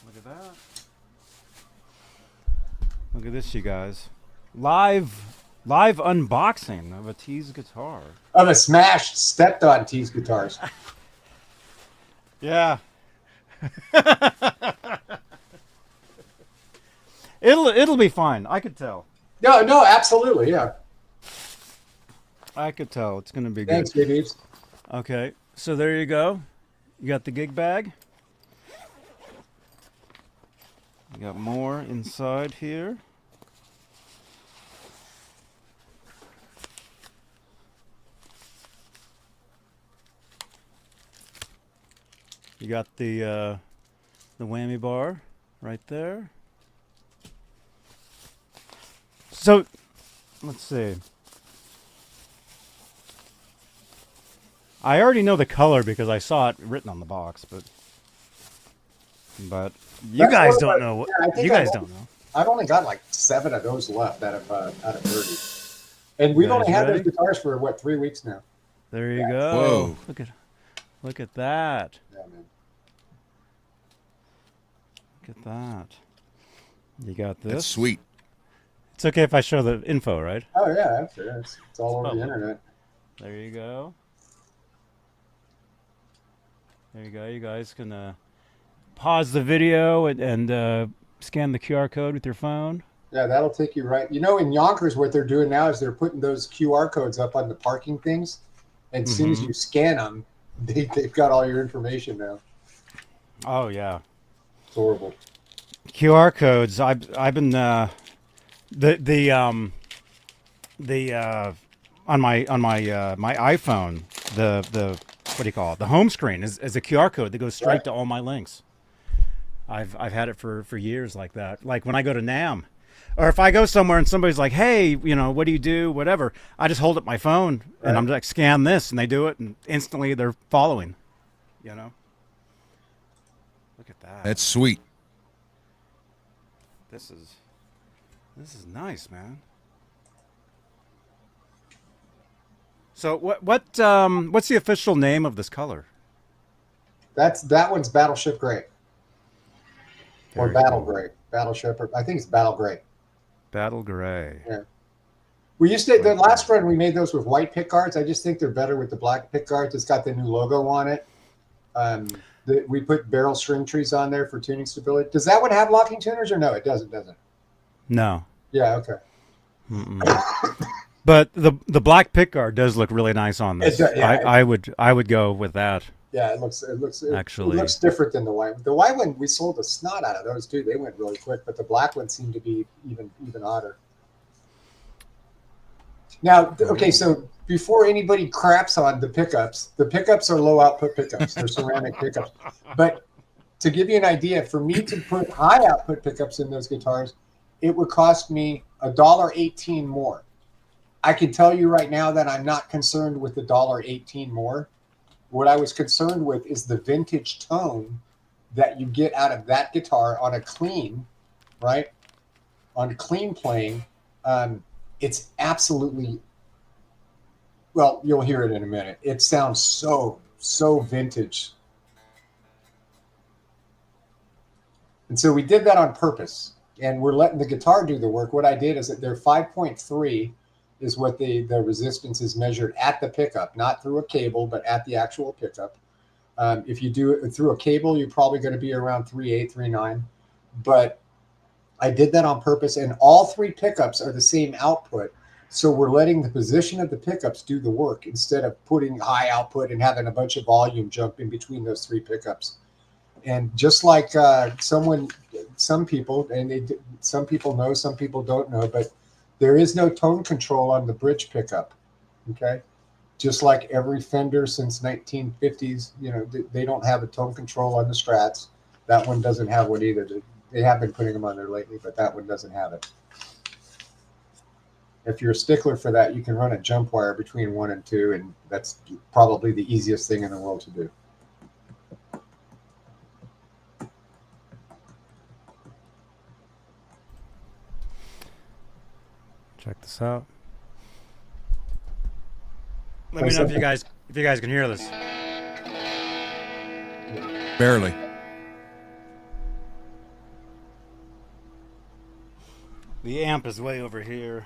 A: Look at that. Look at this, you guys. Live unboxing of a TEASE guitar.
D: Of a smashed, stepped on TEASE guitars.
A: Yeah. It'll be fine. I could tell.
D: No, absolutely, yeah.
A: I could tell. It's gonna be good.
D: Thanks, babies.
A: Okay, so there you go. You got the gig bag. You got more inside here. You got the whammy bar right there. So, let's see. I already know the color because I saw it written on the box, but you guys don't know. You guys don't know.
D: I've only got like 7 of those left out of 30, and we've only had those guitars for what, 3 weeks now.
A: There you go.
C: Whoa!
A: Look at that.
D: Yeah, man.
A: Look at that. You got this.
C: That's sweet.
A: It's okay if I show the info, right?
D: Oh yeah, it's all over the internet.
A: There you go. There you go. You guys can pause the video and scan the QR code with your phone.
D: Yeah, that'll take you right. You know, in Yonkers, what they're doing now is they're putting those QR codes up on the parking things, and as soon as you scan them, they've got all your information now.
A: Oh yeah.
D: It's horrible.
A: QR codes. I've been on my iPhone, the what do you call it? The home screen is a QR code that goes straight to all my links. I've had it for years like that. Like when I go to NAMM, or if I go somewhere and somebody's like, "Hey, you know, what do you do?" Whatever, I just hold up my phone and I'm like, "Scan this," and they do it, and instantly they're following. You know. Look at that.
C: That's sweet.
A: This is nice, man. So what's the official name of this color?
D: That one's Battleship Gray. Or
A: Very
D: Battle
A: cool.
D: Gray. Battleship, I think it's Battle Gray.
A: Battle Gray.
D: Yeah. We used to, the last run we made those with white pick guards. I just think they're better with the black pick guards. It's got the new logo on it. We put barrel string trees on there for tuning stability. Does that one have locking tuners or no? It doesn't, does it?
A: No.
D: Yeah, okay.
A: But the black pickguard does look really nice on this.
D: Yeah,
A: I would go with that.
D: Yeah, it looks
A: Actually,
D: it looks different than the white. The white one, we sold the snot out of those too. They went really quick, but the black one seemed to be even odder. Now, okay, so before anybody craps on the pickups are low output pickups. They're ceramic pickups. But to give you an idea, for me to put high output pickups in those guitars, it would cost me $1.18 more. I can tell you right now that I'm not concerned with the $1.18 more. What I was concerned with is the vintage tone that you get out of that guitar on a clean, right? On clean playing, it's absolutely, well, you'll hear it in a minute. It sounds so vintage. And so we did that on purpose, and we're letting the guitar do the work. What I did is that their 5.3 is what the resistance is measured at the pickup, not through a cable, but at the actual pickup. If you do it through a cable, you're probably going to be around 3.8, 3.9. But I did that on purpose, and all three pickups are the same output. So we're letting the position of the pickups do the work instead of putting high output and having a bunch of volume jump in between those three pickups. And just like some people, and some people know, some people don't know, but there is no tone control on the bridge pickup. Okay. Just like every Fender since 1950s, you know, they don't have a tone control on the Strats. That one doesn't have one either. They have been putting them on there lately, but that one doesn't have it. If you're a stickler for that, you can run a jump wire between 1 and 2, and that's probably the easiest thing in the world to do.
A: Check this out. Let me know if you guys can hear this.
C: Barely.
A: The amp is way over here.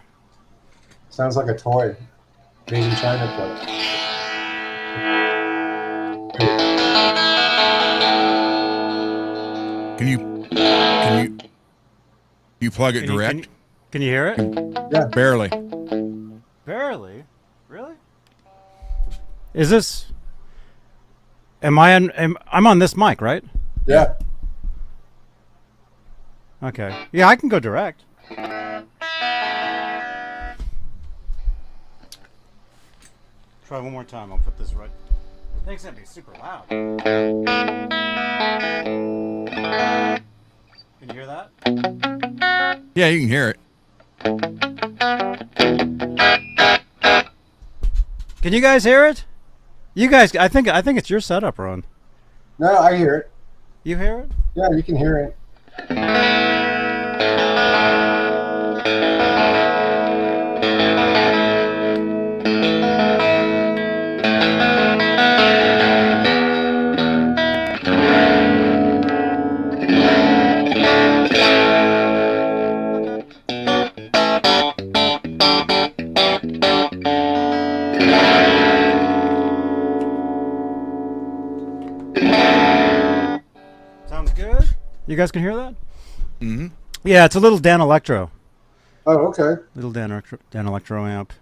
D: Sounds like a toy. Made in China toy.
C: Can you plug it direct?
A: Can you hear it?
D: Yeah.
C: Barely.
A: Barely? Really? Is this... I'm on this mic, right?
D: Yeah.
A: Okay. Yeah, I can go direct. Try one more time. I'll put this right. I think it's gonna be super loud. Can you hear that?
C: Yeah, you can hear it.
A: Can you guys hear it? You guys, I think it's your setup, Ron.
D: No, I hear it.
A: You hear it?
D: Yeah, you can hear it.
A: Sounds good. You guys can hear that?
C: Mm-hmm.
A: Yeah, it's a little Dan Electro.
D: Oh, okay.
A: Little Dan Electro amp.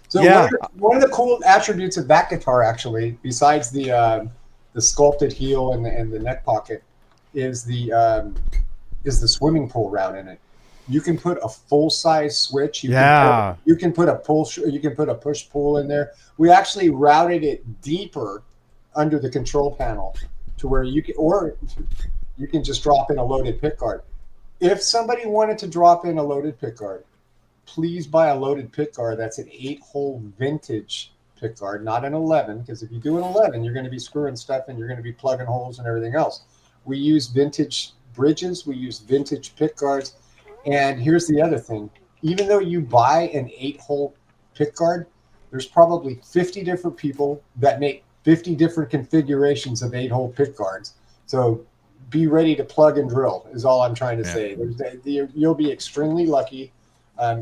D: So
A: Yeah.
D: one of the cool attributes of that guitar, actually, besides the sculpted heel and the neck pocket, is the swimming pool route in it. You can put a full size switch. You can put a push pull in there. We actually routed it deeper under the control panel to where you can, or you can just drop in a loaded pickguard. If somebody wanted to drop in a loaded pickguard, please buy a loaded pickguard that's an 8-hole vintage pickguard, not an 11, because if you do an 11, you're going to be screwing stuff and you're going to be plugging holes and everything else. We use vintage bridges, we use vintage pickguards, and here's the other thing. Even though you buy an 8-hole pickguard, there's probably 50 different people that make 50 different configurations of 8-hole pickguards. So be ready to plug and drill is all I'm trying to say. You'll be extremely lucky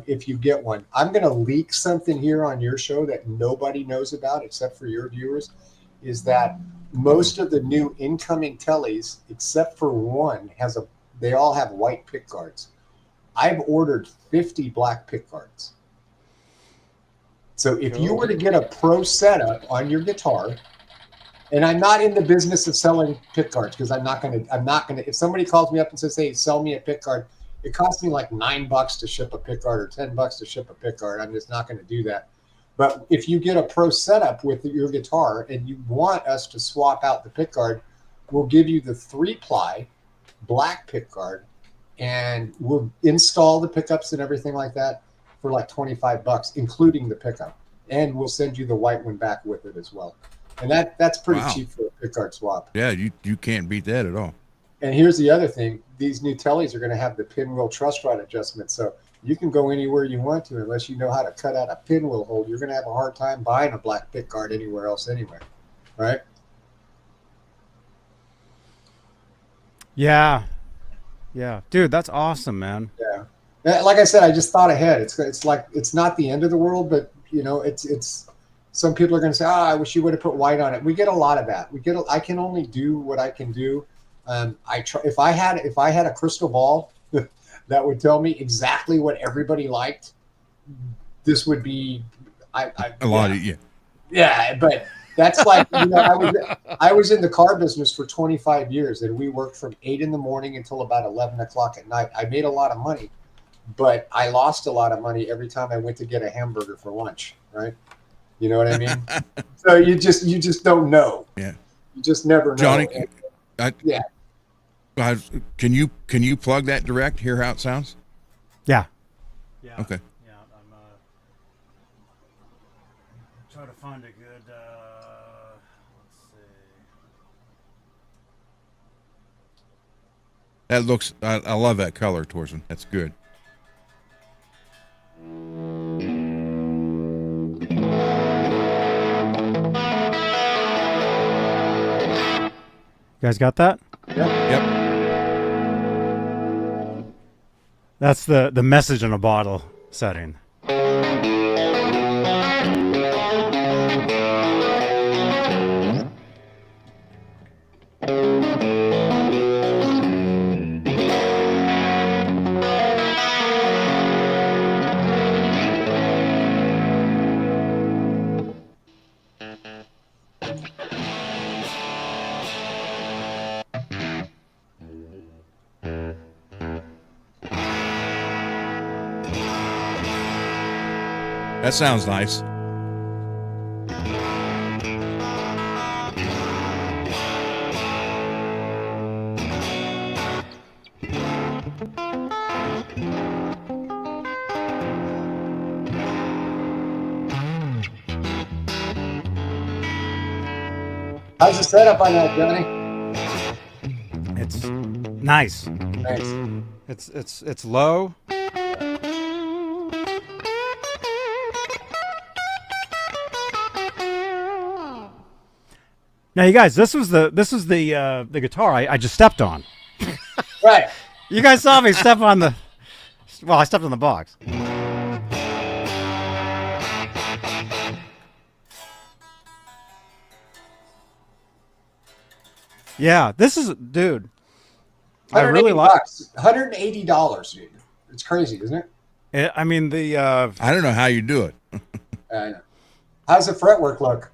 D: if you get one. I'm going to leak something here on your show that nobody knows about except for your viewers, is that most of the new incoming tellies, except for one, they all have white pickguards. I've ordered 50 black pickguards. So if you were to get a pro setup on your guitar, and I'm not in the business of selling pickguards because I'm not going to, if somebody calls me up and says, hey, sell me a pickguard, it costs me like $9 to ship a pickguard or $10 to ship a pickguard. I'm just not going to do that. But if you get a pro setup with your guitar and you want us to swap out the pickguard, we'll give you the 3-ply black pickguard and we'll install the pickups and everything like that for like $25, including the pickup. And we'll send you the white one back with it as well. And that's pretty cheap for a pickguard swap.
C: Yeah, you can't beat that at all.
D: And here's the other thing. These new tellies are going to have the pinwheel truss rod adjustment. So you can go anywhere you want to unless you know how to cut out a pinwheel hole. You're going to have a hard time buying a black pickguard anywhere else anyway. Right?
A: Yeah. Yeah. Dude, that's awesome, man.
D: Yeah. Like I said, I just thought ahead. It's like, it's not the end of the world, but you know, it's some people are going to say, I wish you would have put white on it. We get a lot of that. I can only do what I can do. I try, if I had a crystal ball that would tell me exactly what everybody liked, this would be
C: a lot of, yeah.
D: Yeah, but that's like, you know, I was in the car business for 25 years, and we worked from 8 in the morning until about 11 o'clock at night. I made a lot of money, but I lost a lot of money every time I went to get a hamburger for lunch, right? You know what I mean? So you just don't know.
C: Yeah.
D: You just never know.
C: Johnny,
D: yeah.
C: Can you plug that direct? Hear how it sounds?
A: Yeah. Yeah.
C: Okay.
A: Yeah. I'm trying to find a good. Let's see.
C: That looks. I love that color, Torson. That's good.
A: You guys got that?
C: Yep.
A: That's the message in a bottle setting.
C: That sounds nice.
D: How's the setup on that, Johnny?
A: It's nice.
D: Nice.
A: It's low. Now, you guys, this was the guitar I just stepped on.
D: Right.
A: You guys saw me step on the. Well, I stepped on the box. Yeah, this is, dude. I really like.
D: $180, dude. It's crazy, isn't it?
A: I mean the.
C: I don't know how you do it.
D: I know. How's the fretwork look?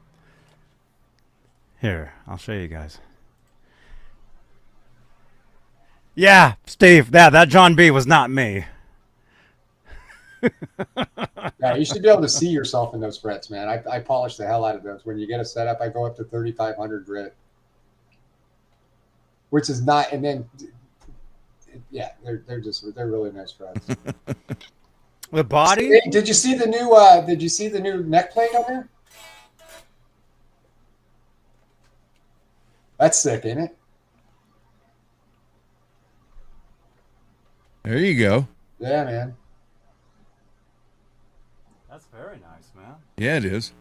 A: Here, I'll show you guys. Yeah, Steve, that John B was not me.
D: Yeah, you should be able to see yourself in those frets, man. I polish the hell out of those. When you get a setup, I go up to 3,500 grit, which is not. And then, yeah, they're really nice frets.
A: The body.
D: Hey, did you see the new neck plate on there? That's sick, ain't it?
C: There you go.
D: Yeah, man.
A: That's very nice, man.
C: Yeah, it is.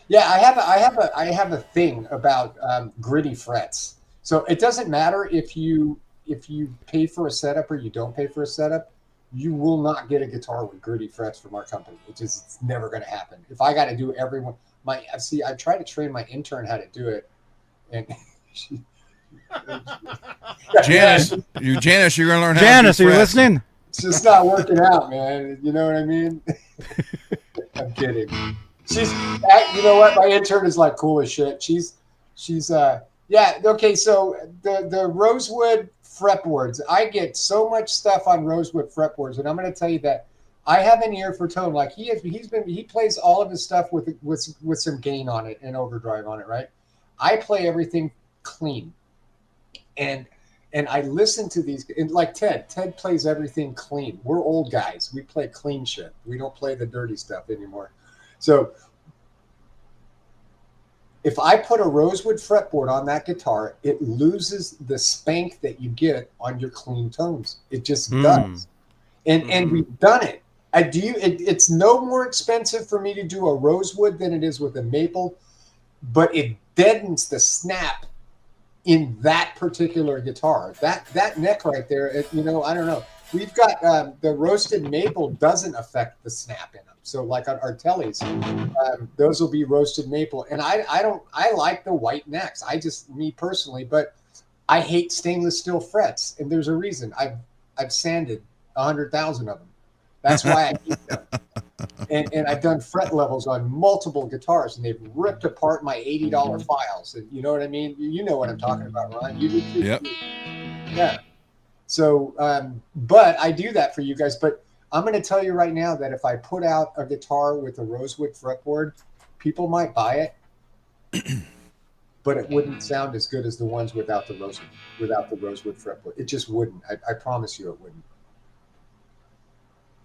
D: Yeah, I have a thing about gritty frets. So it doesn't matter if you pay for a setup or you don't pay for a setup. You will not get a guitar with gritty frets from our company. It's never going to happen. If I got to do everyone, I try to train my intern how to do it, and
C: Janice, you're going to learn how.
A: Janice,
C: to do
A: are you
C: frets.
A: listening?
D: it's just not working out, man. You know what I mean? I'm kidding. She's, you know what? My intern is like cool as shit. She's yeah. Okay. So the rosewood fretboards, I get so much stuff on rosewood fretboards, and I'm going to tell you that I have an ear for tone. Like he plays all of his stuff with some gain on it and overdrive on it, right? I play everything clean, and I listen to these, and like Ted plays everything clean. We're old guys. We play clean shit. We don't play the dirty stuff anymore. So if I put a rosewood fretboard on that guitar, it loses the spank that you get on your clean tones. It just does. And we've done it. It's no more expensive for me to do a rosewood than it is with a maple, but it deadens the snap in that particular guitar. That neck right there, you know, I don't know. We've got the roasted maple doesn't affect the snap in them. So like on our tellies, those will be roasted maple. And I like the white necks. Me personally, but I hate stainless steel frets. And there's a reason. I've sanded 100,000 of them. That's why I hate them. And I've done fret levels on multiple guitars, and they've ripped apart my $80 files. And you know what I mean? You know what I'm talking about, Ron. You do too.
C: Yep.
D: Yeah. So, but I do that for you guys. But I'm going to tell you right now that if I put out a guitar with a rosewood fretboard, people might buy it, but it wouldn't sound as good as the ones without the rosewood fretboard. It just wouldn't. I promise you, it wouldn't.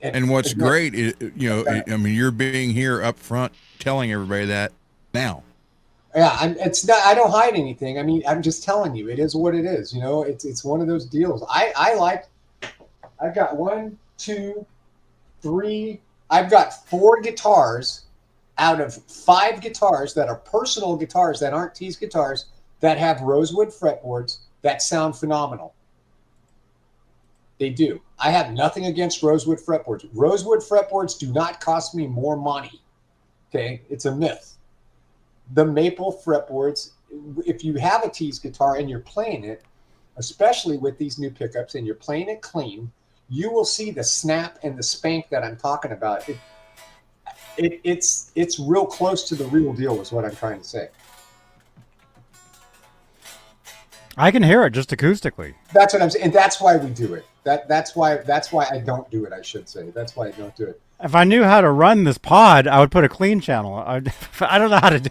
C: And what's great is, you know, I mean, you're being here up front telling everybody that now.
D: Yeah, it's not. I don't hide anything. I mean, I'm just telling you, it is what it is. You know, it's one of those deals. I've got 1, 2, 3. I've got 4 guitars out of 5 guitars that are personal guitars that aren't TEASE guitars that have rosewood fretboards that sound phenomenal. They do. I have nothing against rosewood fretboards. Rosewood fretboards do not cost me more money. Okay, it's a myth. The maple fretboards, if you have a TEASE guitar and you're playing it, especially with these new pickups, and you're playing it clean, you will see the snap and the spank that I'm talking about. It's real close to the real deal is what I'm trying to say.
A: I can hear it just acoustically.
D: That's what I'm saying. And that's why we do it. That's why I don't do it, I should say. That's why I don't do it.
A: If I knew how to run this pod, I would put a clean channel. I don't know how to do.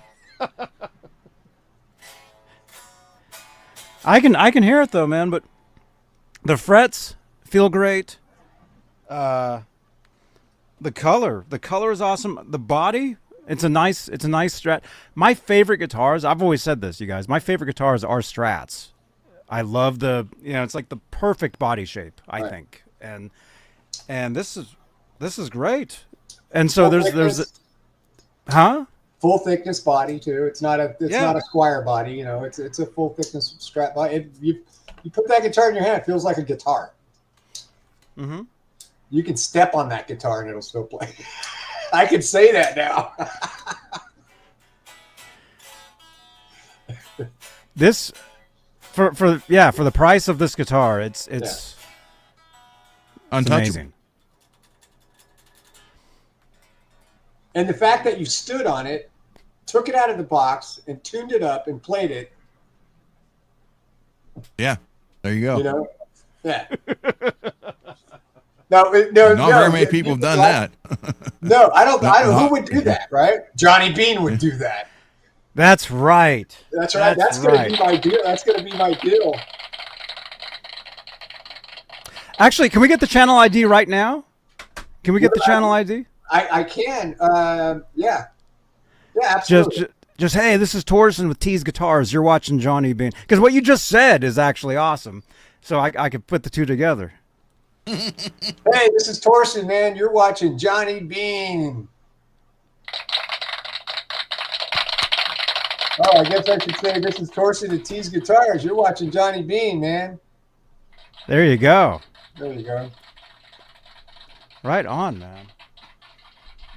A: I can hear it though, man. But the frets feel great. The color is awesome. The body, it's a nice Strat. My favorite guitars, I've always said this, you guys. My favorite guitars are Strats. I love it's like the perfect body shape, I think. And this is great. And so there's
D: full thickness body too. It's not a Squire body, you know. It's a full thickness Strat body. You put that guitar in your hand, it feels like a guitar. Mm-hmm. You can step on that guitar and it'll still play. I can say that now.
A: This for the price of this guitar, it's amazing.
D: And the fact that you stood on it, took it out of the box, and tuned it up and played it.
C: Yeah, there you go.
D: You know, yeah.
C: Not very many people have done that.
D: No, I don't. Who would do that, right? Johnny Beane would do that.
A: That's right.
D: That's right. That's going to be my deal. That's going to be my deal.
A: Actually, can we get the channel ID right now? Can we get the channel ID?
D: I can. Yeah, absolutely.
A: Just hey, this is Torson with TEASE Guitars. You're watching Johnny Beane. Because what you just said is actually awesome. So I could put the two together.
D: Hey, this is Torson, man. You're watching Johnny Beane. Oh, I guess I should say this is Torson at TEASE Guitars. You're watching Johnny Beane, man.
A: There you go.
D: There you go.
A: Right on, man.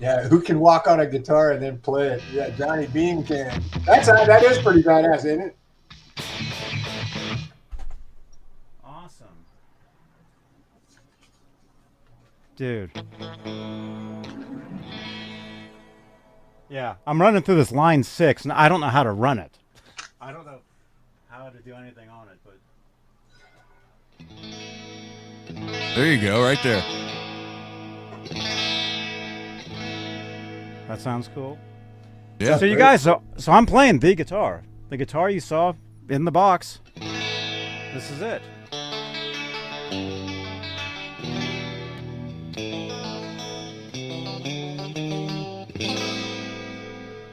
D: Yeah, who can walk on a guitar and then play it? Yeah, Johnny Beane can. That is pretty badass, isn't it?
A: Awesome. Dude. Yeah, I'm running through this line 6, and I don't know how to run it. I don't know how to do anything on it, but...
C: There you go, right there.
A: That sounds cool.
C: Yeah.
A: So you guys, so I'm playing the guitar you saw in the box. This is it.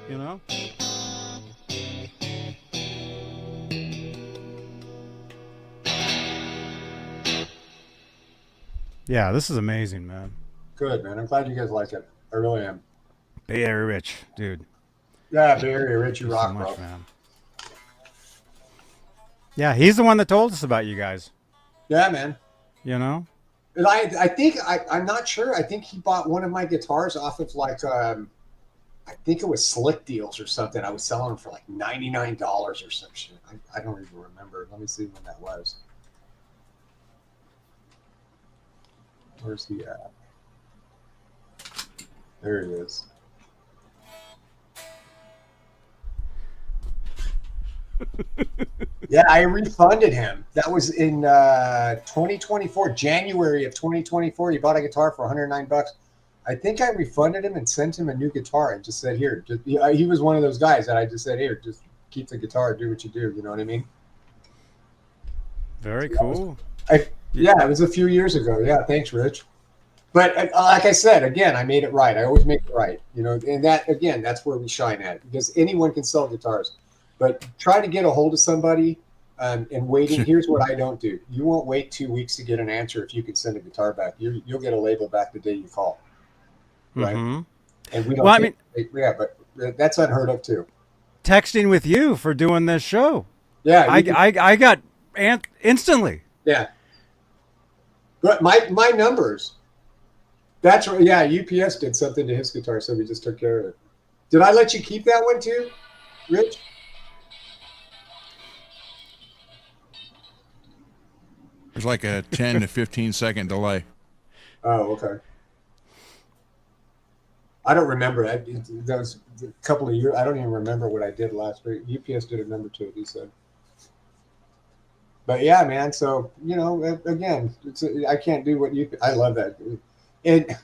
A: You know? Yeah, this is amazing, man.
D: Good, man. I'm glad you guys like it. I really am.
A: Bay Area Rich, dude.
D: Yeah, Bay Area Rich, you rock,
A: so much,
D: bro.
A: man. Yeah, he's the one that told us about you guys.
D: Yeah, man.
A: You know?
D: And I think I'm not sure. I think he bought one of my guitars off of like I think it was Slick Deals or something. I was selling them for like $99 or some shit. I don't even remember. Let me see when that was. Where's the app? There it is. Yeah, I refunded him. That was in 2024, January of 2024. He bought a guitar for $109. I think I refunded him and sent him a new guitar and just said, here, he was one of those guys that I just said, here, just keep the guitar, do what you do. You know what I mean?
A: Very cool.
D: Yeah, it was a few years ago. Yeah, thanks, Rich. But like I said, again, I made it right. I always make it right. You know, and that, again, that's where we shine at, because anyone can sell guitars. But try to get a hold of somebody and waiting. Here's what I don't do. You won't wait 2 weeks to get an answer if you can send a guitar back. You'll get a label back the day you call. Right.
A: Mm-hmm.
D: And we don't.
A: Well, I mean,
D: yeah, but that's unheard of too.
A: Texting with you for doing this show.
D: Yeah,
A: I got instantly.
D: Yeah. But my numbers. That's right. Yeah, UPS did something to his guitar, so we just took care of it. Did I let you keep that one too, Rich?
C: There's like a 10 to 15 second delay.
D: Oh, okay. I don't remember. That was a couple of years. I don't even remember what I did last week. UPS did a number to it, he said. But yeah, man. So, you know, again, I can't do what I love that. And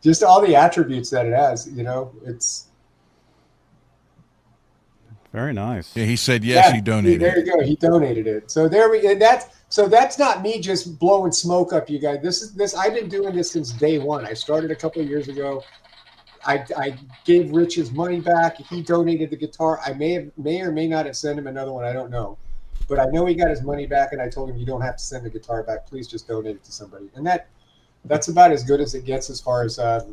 D: just all the attributes that it has, you know, it's
A: very nice.
C: Yeah, he said yes,
D: yeah,
C: he donated.
D: There you go. He donated it. So there we and that's not me just blowing smoke up you guys. This I've been doing this since day one. I started a couple of years ago. I gave Rich his money back. He donated the guitar. I may or may not have sent him another one. I don't know. But I know he got his money back, and I told him, you don't have to send the guitar back. Please just donate it to somebody. And that's about as good as it gets as far as a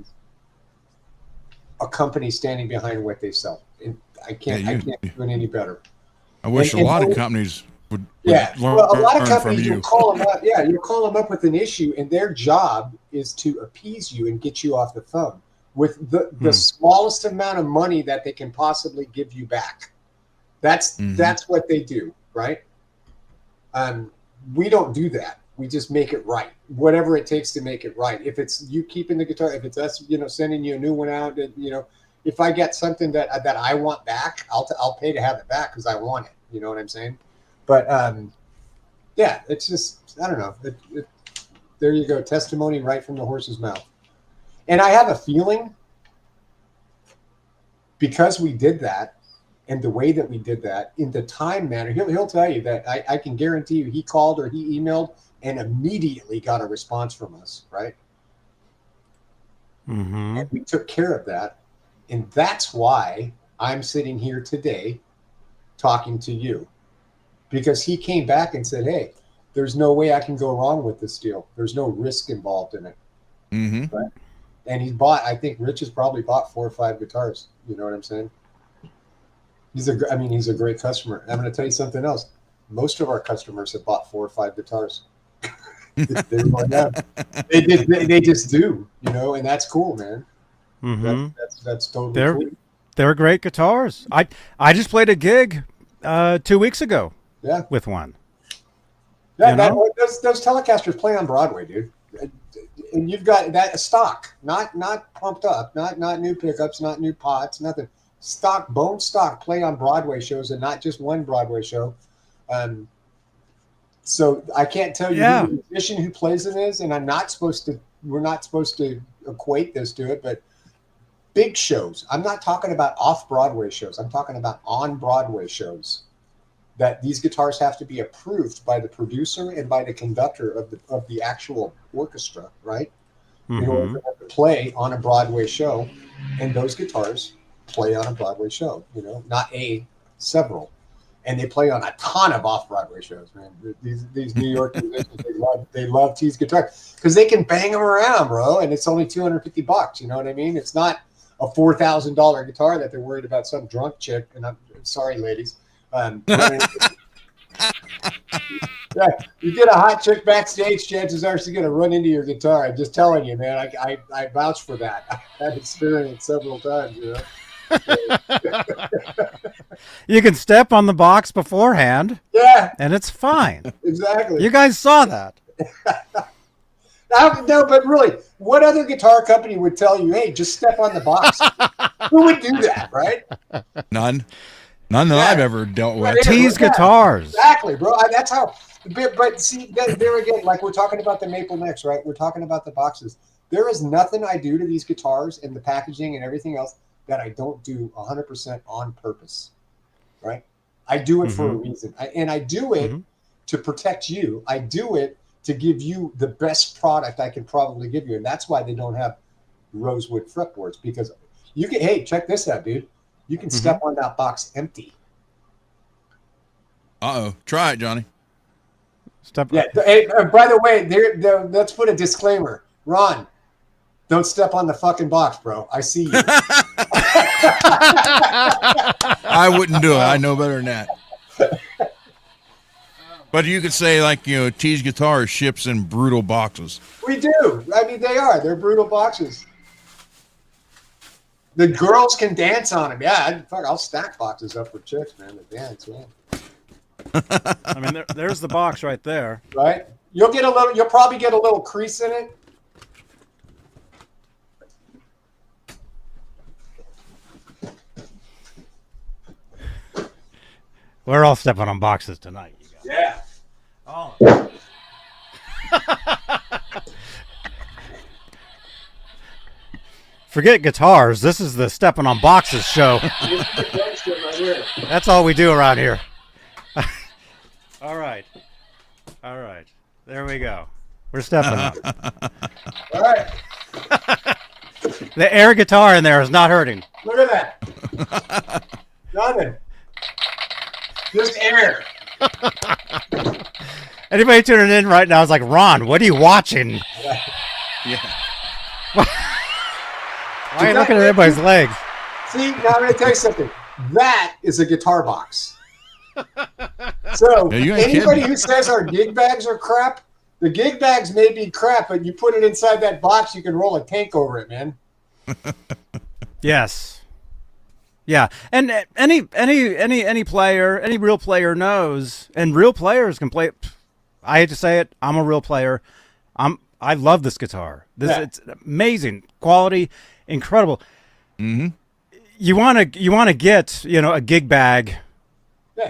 D: company standing behind what they sell. And I can't do it any better.
C: I wish a lot of companies would
D: yeah.
C: learn,
D: Well, a lot of
C: from
D: companies,
C: you.
D: you'll call them up. Yeah, you'll call them up with an issue, and their job is to appease you and get you off the phone with the smallest amount of money that they can possibly give you back. That's what they do, right? We don't do that. We just make it right, whatever it takes to make it right. If it's you keeping the guitar, if it's us, you know, sending you a new one out, you know, if I get something that I want back, I'll pay to have it back because I want it. You know what I'm saying? But yeah, it's just I don't know. There you go, testimony right from the horse's mouth. And I have a feeling because we did that. And the way that we did that in the time manner, he'll tell you that I can guarantee you he called or he emailed and immediately got a response from us, right?
A: Mm-hmm.
D: And we took care of that. And that's why I'm sitting here today talking to you. Because he came back and said, hey, there's no way I can go wrong with this deal. There's no risk involved in it.
C: Mm-hmm.
D: Right? And he bought, I think Rich has probably bought 4 or 5 guitars. You know what I'm saying? He's a great customer. I'm going to tell you something else. Most of our customers have bought 4 or 5 guitars. They just do, you know, and that's cool, man.
A: Mm-hmm.
D: That's totally cool.
A: They're great guitars. I just played a gig 2 weeks ago.
D: Yeah,
A: with one.
D: Yeah, those Telecasters play on Broadway, dude. And you've got that stock, not pumped up, not new pickups, not new pots, nothing. Stock, bone stock, play on Broadway shows, and not just one Broadway show. So I can't tell you who the musician who plays it is, and we're not supposed to equate this to it, but big shows. I'm not talking about off-Broadway shows. I'm talking about on-Broadway shows. That these guitars have to be approved by the producer and by the conductor of the actual orchestra, right?
A: Mm-hmm.
D: In order for them to play on a Broadway show, and those guitars play on a Broadway show, you know, not several. And they play on a ton of off-Broadway shows, man. These New York musicians, they love TEASE guitars because they can bang them around, bro, and it's only $250. You know what I mean? It's not a $4,000 guitar that they're worried about some drunk chick. And I'm sorry, ladies, Yeah, you get a hot chick backstage, chances are she's gonna run into your guitar. I'm just telling you, man. I vouch for that. I've had experience several times. You know.
A: You can step on the box beforehand.
D: Yeah,
A: and it's fine.
D: Exactly.
A: You guys saw that.
D: No, but really, what other guitar company would tell you, "Hey, just step on the box"? Who would do that, right?
C: None that I've ever dealt with.
A: TEASE Guitars.
D: Exactly, bro. That's how. But see, there again, like we're talking about the maple necks, right? We're talking about the boxes. There is nothing I do to these guitars and the packaging and everything else that I don't do 100% on purpose, right? I do it for a reason. I do it to protect you. I do it to give you the best product I can probably give you. And that's why they don't have rosewood fretboards, because you can, hey, check this out, dude. You can step on that box empty.
C: Uh-oh. Try it, Johnny.
A: Step.
D: Yeah. Hey, by the way, let's put a disclaimer. Ron, don't step on the fucking box, bro. I see you.
C: I wouldn't do it. I know better than that. But you could say, like, you know, TEASE Guitars ships in brutal boxes.
D: We do. I mean, they are. They're brutal boxes. The girls can dance on them. Yeah, I'll stack boxes up for chicks, man. To dance, man.
A: I mean, there's the box right there.
D: Right? You'll probably get a little crease in it.
A: We're all stepping on boxes tonight. You guys.
D: Yeah.
A: Oh. Forget guitars. This is the stepping on boxes show. That's all we do around here. All right. There we go. We're stepping up.
D: All right.
A: The air guitar in there is not hurting.
D: Look at that. Nothing. Just air.
A: Anybody tuning in right now is like, Ron, what are you watching?
C: Yeah.
A: Why are you looking at everybody's legs?
D: See, now I'm going to tell you something. That is a guitar box. So anybody who says our gig bags are crap, the gig bags may be crap, but you put it inside that box, you can roll a tank over it, man.
A: Yes. Yeah, and any player, any real player knows, and real players can play. I hate to say it, I'm a real player. I love this guitar. It's amazing quality, incredible. You want to get a gig bag.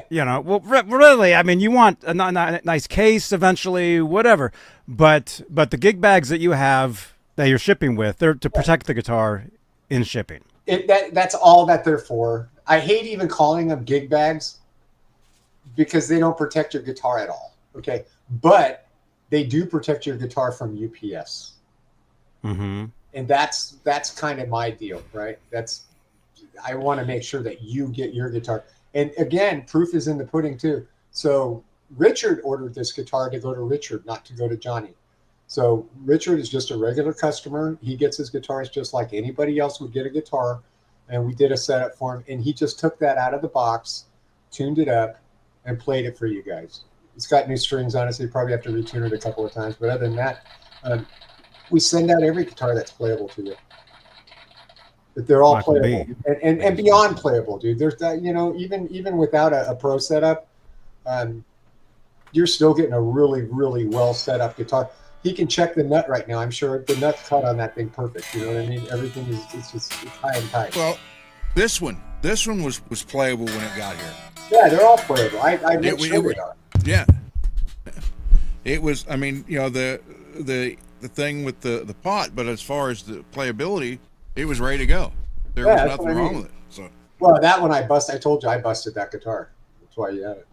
D: Yeah.
A: Well, really, I mean, you want a nice case eventually, whatever. But the gig bags that you have that you're shipping with, they're to protect the guitar in shipping.
D: That's all that they're for. I hate even calling them gig bags because they don't protect your guitar at all. Okay, but they do protect your guitar from UPS. And that's kind of my deal, right? I want to make sure that you get your guitar. And again, proof is in the pudding too. So Richard ordered this guitar to go to Richard, not to go to Johnny. So Richard is just a regular customer. He gets his guitars just like anybody else would get a guitar. And we did a setup for him. And he just took that out of the box, tuned it up, and played it for you guys. It's got new strings on it, so you probably have to retune it a couple of times. But other than that, we send out every guitar that's playable to you. But they're all playable and beyond playable, dude. There's that, even without a pro setup, you're still getting a really, really well set up guitar. He can check the nut right now. I'm sure the nut's cut on that thing perfect. You know what I mean? Everything it's high and tight.
C: Well, this one was playable when it got here.
D: Yeah, they're all playable. I make sure they are.
C: Yeah. It was. I mean, the thing with the pot, but as far as the playability, it was ready to go. There was nothing wrong with it. So.
D: Well, that one I told you I busted that guitar. That's why you had it.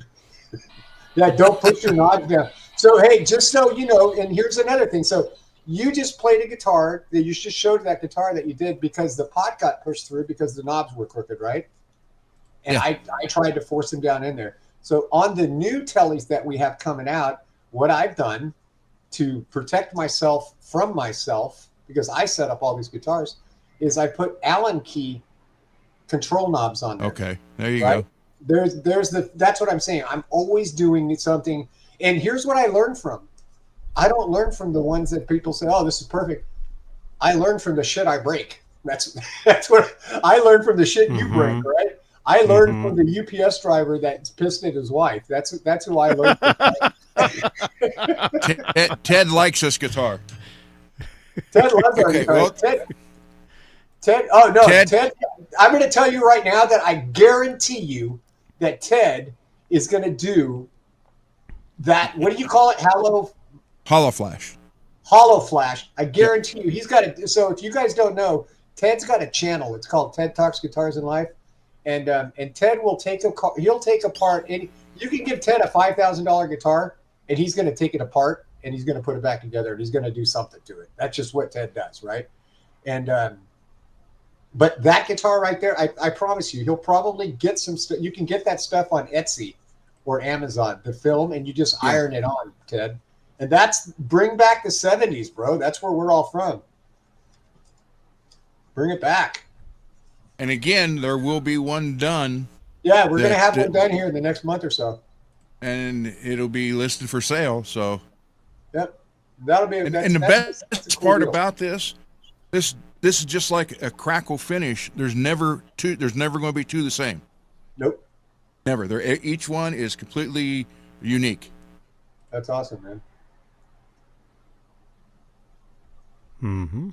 D: Yeah, don't push your knobs down. So, hey, just so you know, and here's another thing. So you just played a guitar that you just showed that guitar that you did because the pot got pushed through because the knobs were crooked, right? And I tried to force them down in there. So on the new tellies that we have coming out, what I've done to protect myself from myself, because I set up all these guitars, is I put Allen key control knobs on there.
C: Okay, there you go.
D: that's what I'm saying. I'm always doing something. And here's what I learned from. I don't learn from the ones that people say, oh, this is perfect. I learn from the shit I break. That's what I learned from the shit you break, right? I learned from the UPS driver that's pissed at his wife. That's who I learned from.
C: Ted likes this guitar.
D: Ted loves our guitar. Well, Ted, oh no, Ted, I'm going to tell you right now that I guarantee you that Ted is going to do that. What do you call it?
C: Hollow flash.
D: Hollow flash. I guarantee you, he's got it. So if you guys don't know, Ted's got a channel. It's called Ted Talks Guitars in Life, and Ted will he'll take apart any. You can give Ted a $5,000 guitar, and he's going to take it apart and he's going to put it back together and he's going to do something to it. That's just what Ted does, right? And but that guitar right there, I promise you, he'll probably get some stuff. You can get that stuff on Etsy or Amazon, the film, and you just iron it on, Ted. And that's bring back the 70s, bro. That's where we're all from. Bring it back.
C: And again, there will be one done.
D: Yeah, we're going to have one done here in the next month or so.
C: And it'll be listed for sale. So,
D: yep. That'll be.
C: And the best part about this is just like a crackle finish. There's never going to be two the same.
D: Nope.
C: Never. Each one is completely unique.
D: That's awesome, man.
A: Mm-hmm.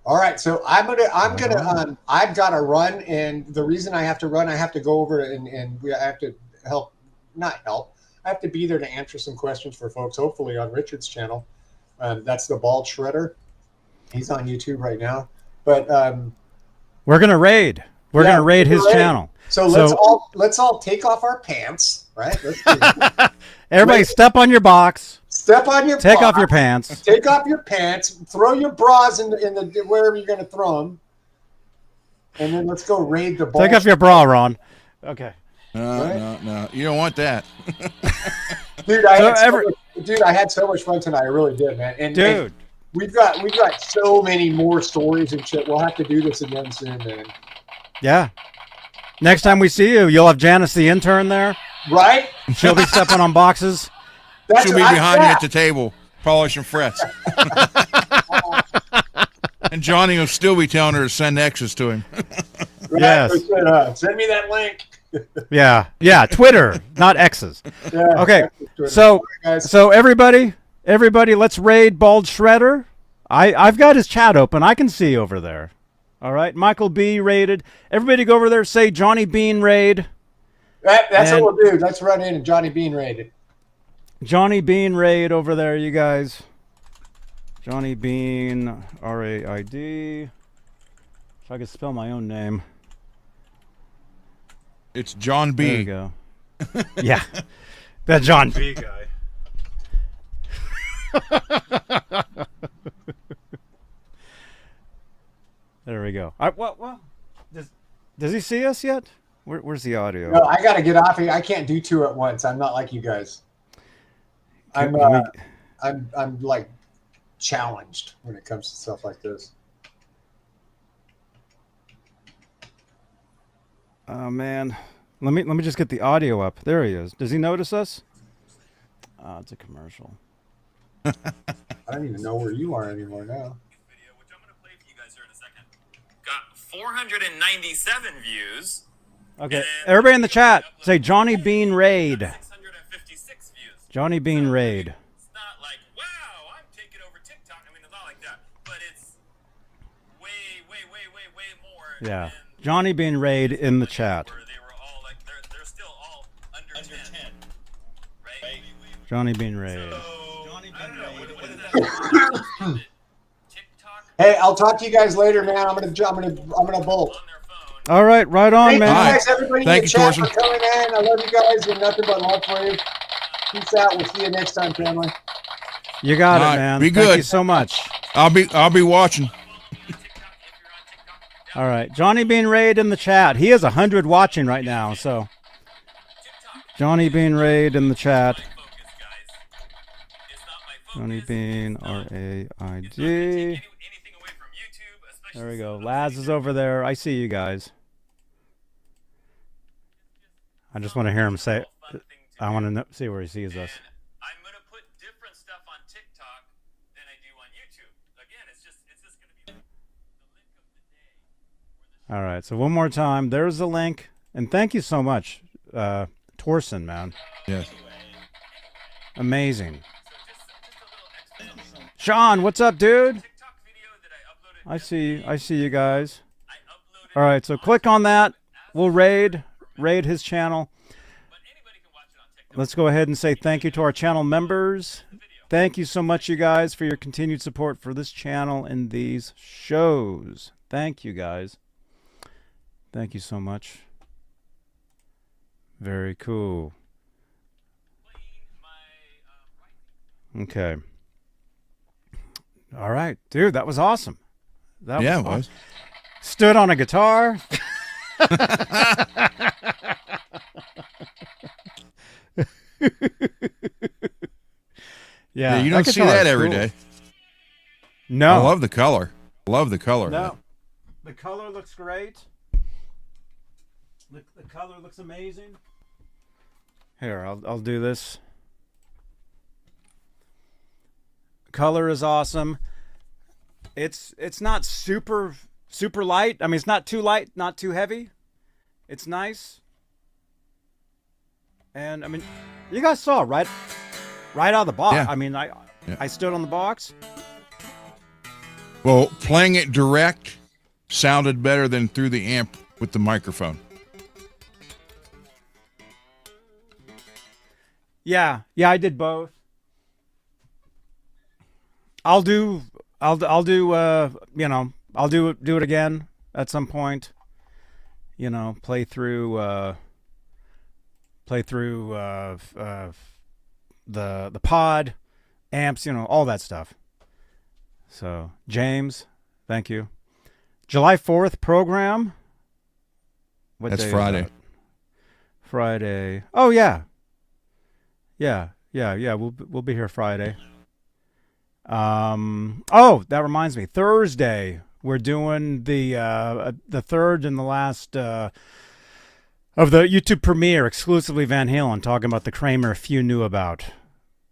D: All right, so I've got to run, and the reason I have to run, I have to go over and I have to I have to be there to answer some questions for folks, hopefully on Richard's channel. That's the Bald Shredder. He's on YouTube right now. But
A: we're gonna raid. We're gonna raid his channel.
D: So let's all take off our pants, right?
A: Everybody, step on your box.
D: Step on your.
A: Take off your pants.
D: Take off your pants. Throw your bras in the wherever you're going to throw them, and then let's go raid the ball.
A: Take off your bra, Ron. Okay.
C: No, you don't want that.
D: Dude, I had so much fun tonight. I really did, man. And we've got so many more stories and shit. We'll have to do this again soon, man.
A: Yeah. Next time we see you, you'll have Janice the intern there.
D: Right?
A: She'll be stepping on boxes.
C: She'll be behind you at the table, polishing frets. And Johnny will still be telling her to send X's to him.
D: Right?
A: Yes.
D: Send me that link.
A: Yeah, Twitter, not X's.
D: Yeah,
A: okay, so everybody, let's raid Bald Shredder. I've got his chat open. I can see over there. All right, Michael B raided. Everybody go over there, say Johnny Beane raid.
D: That's what we'll do. Let's run in and Johnny Beane raided.
A: Johnny Beane raid over there, you guys. Johnny Beane, R-A-I-D. If I could spell my own name.
C: It's John B.
A: There you go. Yeah, that John B guy. There we go. Well, does he see us yet? Where's the audio?
D: No, I got to get off here. I can't do two at once. I'm not like you guys. I'm like challenged when it comes to stuff like this.
A: Oh man, let me just get the audio up. There he is. Does he notice us? Oh, it's a commercial.
D: I don't even know where you are anymore now.
E: Video, which I'm going to play for you guys here in a second. Got 497 views.
A: Okay, everybody in the chat, say Johnny Beane raid.
E: 656 views.
A: Johnny Beane raid.
E: It's not like, wow, I'm taking over TikTok. I mean, it's not like that, but it's way more.
A: Yeah, Johnny Beane raid in the chat.
E: They were all like, they're still all under 10. Right?
A: Johnny Beane raid.
E: Johnny Beane raid. What is that?
D: Hey, I'll talk to you guys later, man. I'm gonna bolt.
A: All right, right on,
D: Thank
A: man.
D: you guys, everybody
C: Thank
D: in the
C: you,
D: chat
C: Torson.
D: for coming in. I love you guys, and nothing but love for you. Peace out. We'll see you next time, family.
A: You got
C: All
A: it,
C: right,
A: man.
C: be
A: Thank
C: good.
A: you so much.
C: I'll be watching.
A: All right, Johnny Beane raid in the chat. He has 100 watching right now, so Johnny Beane raid in the chat. Johnny Beane, R-A-I-D. There we go. Laz is over there. I see you guys. I just want to hear him say.
E: Fun thing to
A: I
E: do.
A: want to see where he sees us.
E: And I'm gonna put different stuff on TikTok than I do on YouTube. Again, it's just gonna be the link of the day.
A: All right. So one more time. There's the link, and thank you so much, Torson, man.
C: Yes.
A: Amazing.
E: So just a little extra.
A: Sean, what's up, dude?
E: TikTok video that I uploaded.
A: I see you guys.
E: I uploaded.
A: All right. So click on that. We'll raid his channel.
E: But anybody can watch it on TikTok.
A: Let's go ahead and say thank you to our channel members. Thank you so much, you guys, for your continued support for this channel and these shows. Thank you, guys. Thank you so much. Very cool. Okay. All right, dude, that was awesome. That
C: Yeah,
A: was
C: it was.
A: awesome. Stood on a guitar.
C: Yeah, you
A: that
C: don't see
A: guitar
C: that
A: is
C: every
A: cool.
C: day.
A: No.
C: I love the color. Love the color.
A: No. The color looks great. The color looks amazing. Here, I'll do this. Color is awesome. It's not super light. I mean, it's not too light, not too heavy. It's nice. And I mean, you guys saw right out of the box.
C: Yeah.
A: I mean, I stood on the box.
C: Well, playing it direct sounded better than through the amp with the microphone.
A: Yeah, I did both. I'll do you know, I'll do it again at some point. You know, play through the pod, amps, you know, all that stuff. So, James, thank you. July 4th program. What
C: That's
A: day is
C: Friday.
A: that? Friday. Oh yeah. Yeah. We'll be here Friday. Oh, that reminds me. Thursday, we're doing the third and the last of the YouTube premiere, exclusively Van Halen, talking about the Kramer few knew about.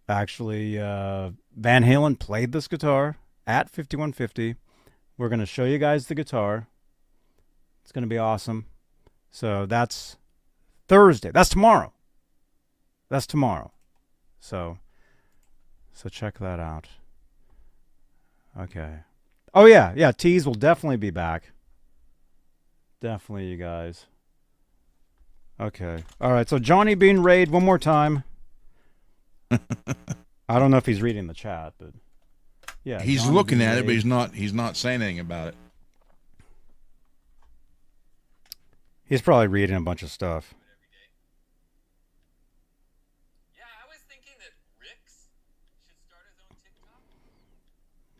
A: Actually, Van Halen played this guitar at 5150. We're going to show you guys the guitar. It's going to be awesome. So that's Thursday. That's tomorrow. So check that out. Okay. Oh yeah. TEASE will definitely be back. Definitely, you guys. Okay. All right. So Johnny Beane raid one more time. I don't know if he's reading the chat, but yeah.
C: He's
A: Johnny
C: looking
A: Beane
C: at it, but
A: raid.
C: he's not saying anything about it.
A: He's probably reading a bunch of stuff.
E: Yeah, I was thinking that Rick's should start his own TikTok.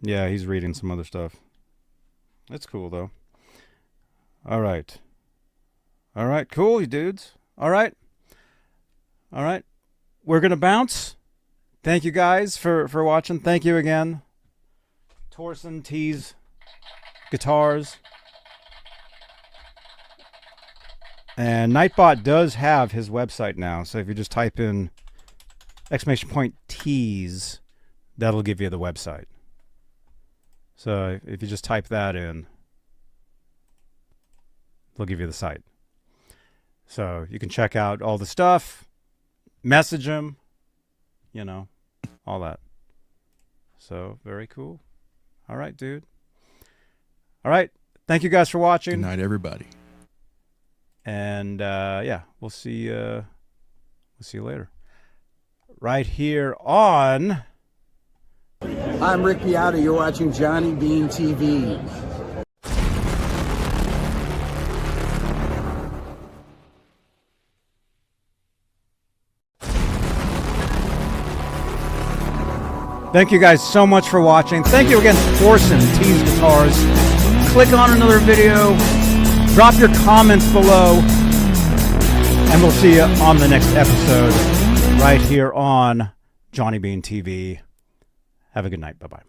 A: Yeah, he's reading some other stuff. That's cool though. All right. Cool, you dudes. All right. We're gonna bounce. Thank you guys for watching. Thank you again. Torson, TEASE Guitars. And Nightbot does have his website now, so if you just type in !TEASE, that'll give you the website. So if you just type that in, they'll give you the site. So you can check out all the stuff, message him, you know, all that. So very cool. All right, dude. All right. Thank you guys for watching.
C: Good night, everybody.
A: And yeah, we'll see you later. Right here on.
F: I'm Rick Beata. You're watching JohnnyBeaneTV.
A: Thank you guys so much for watching. Thank you again, Torson, TEASE Guitars. Click on another video. Drop your comments below. And we'll see you on the next episode right here on JohnnyBeaneTV. Have a good night. Bye-bye.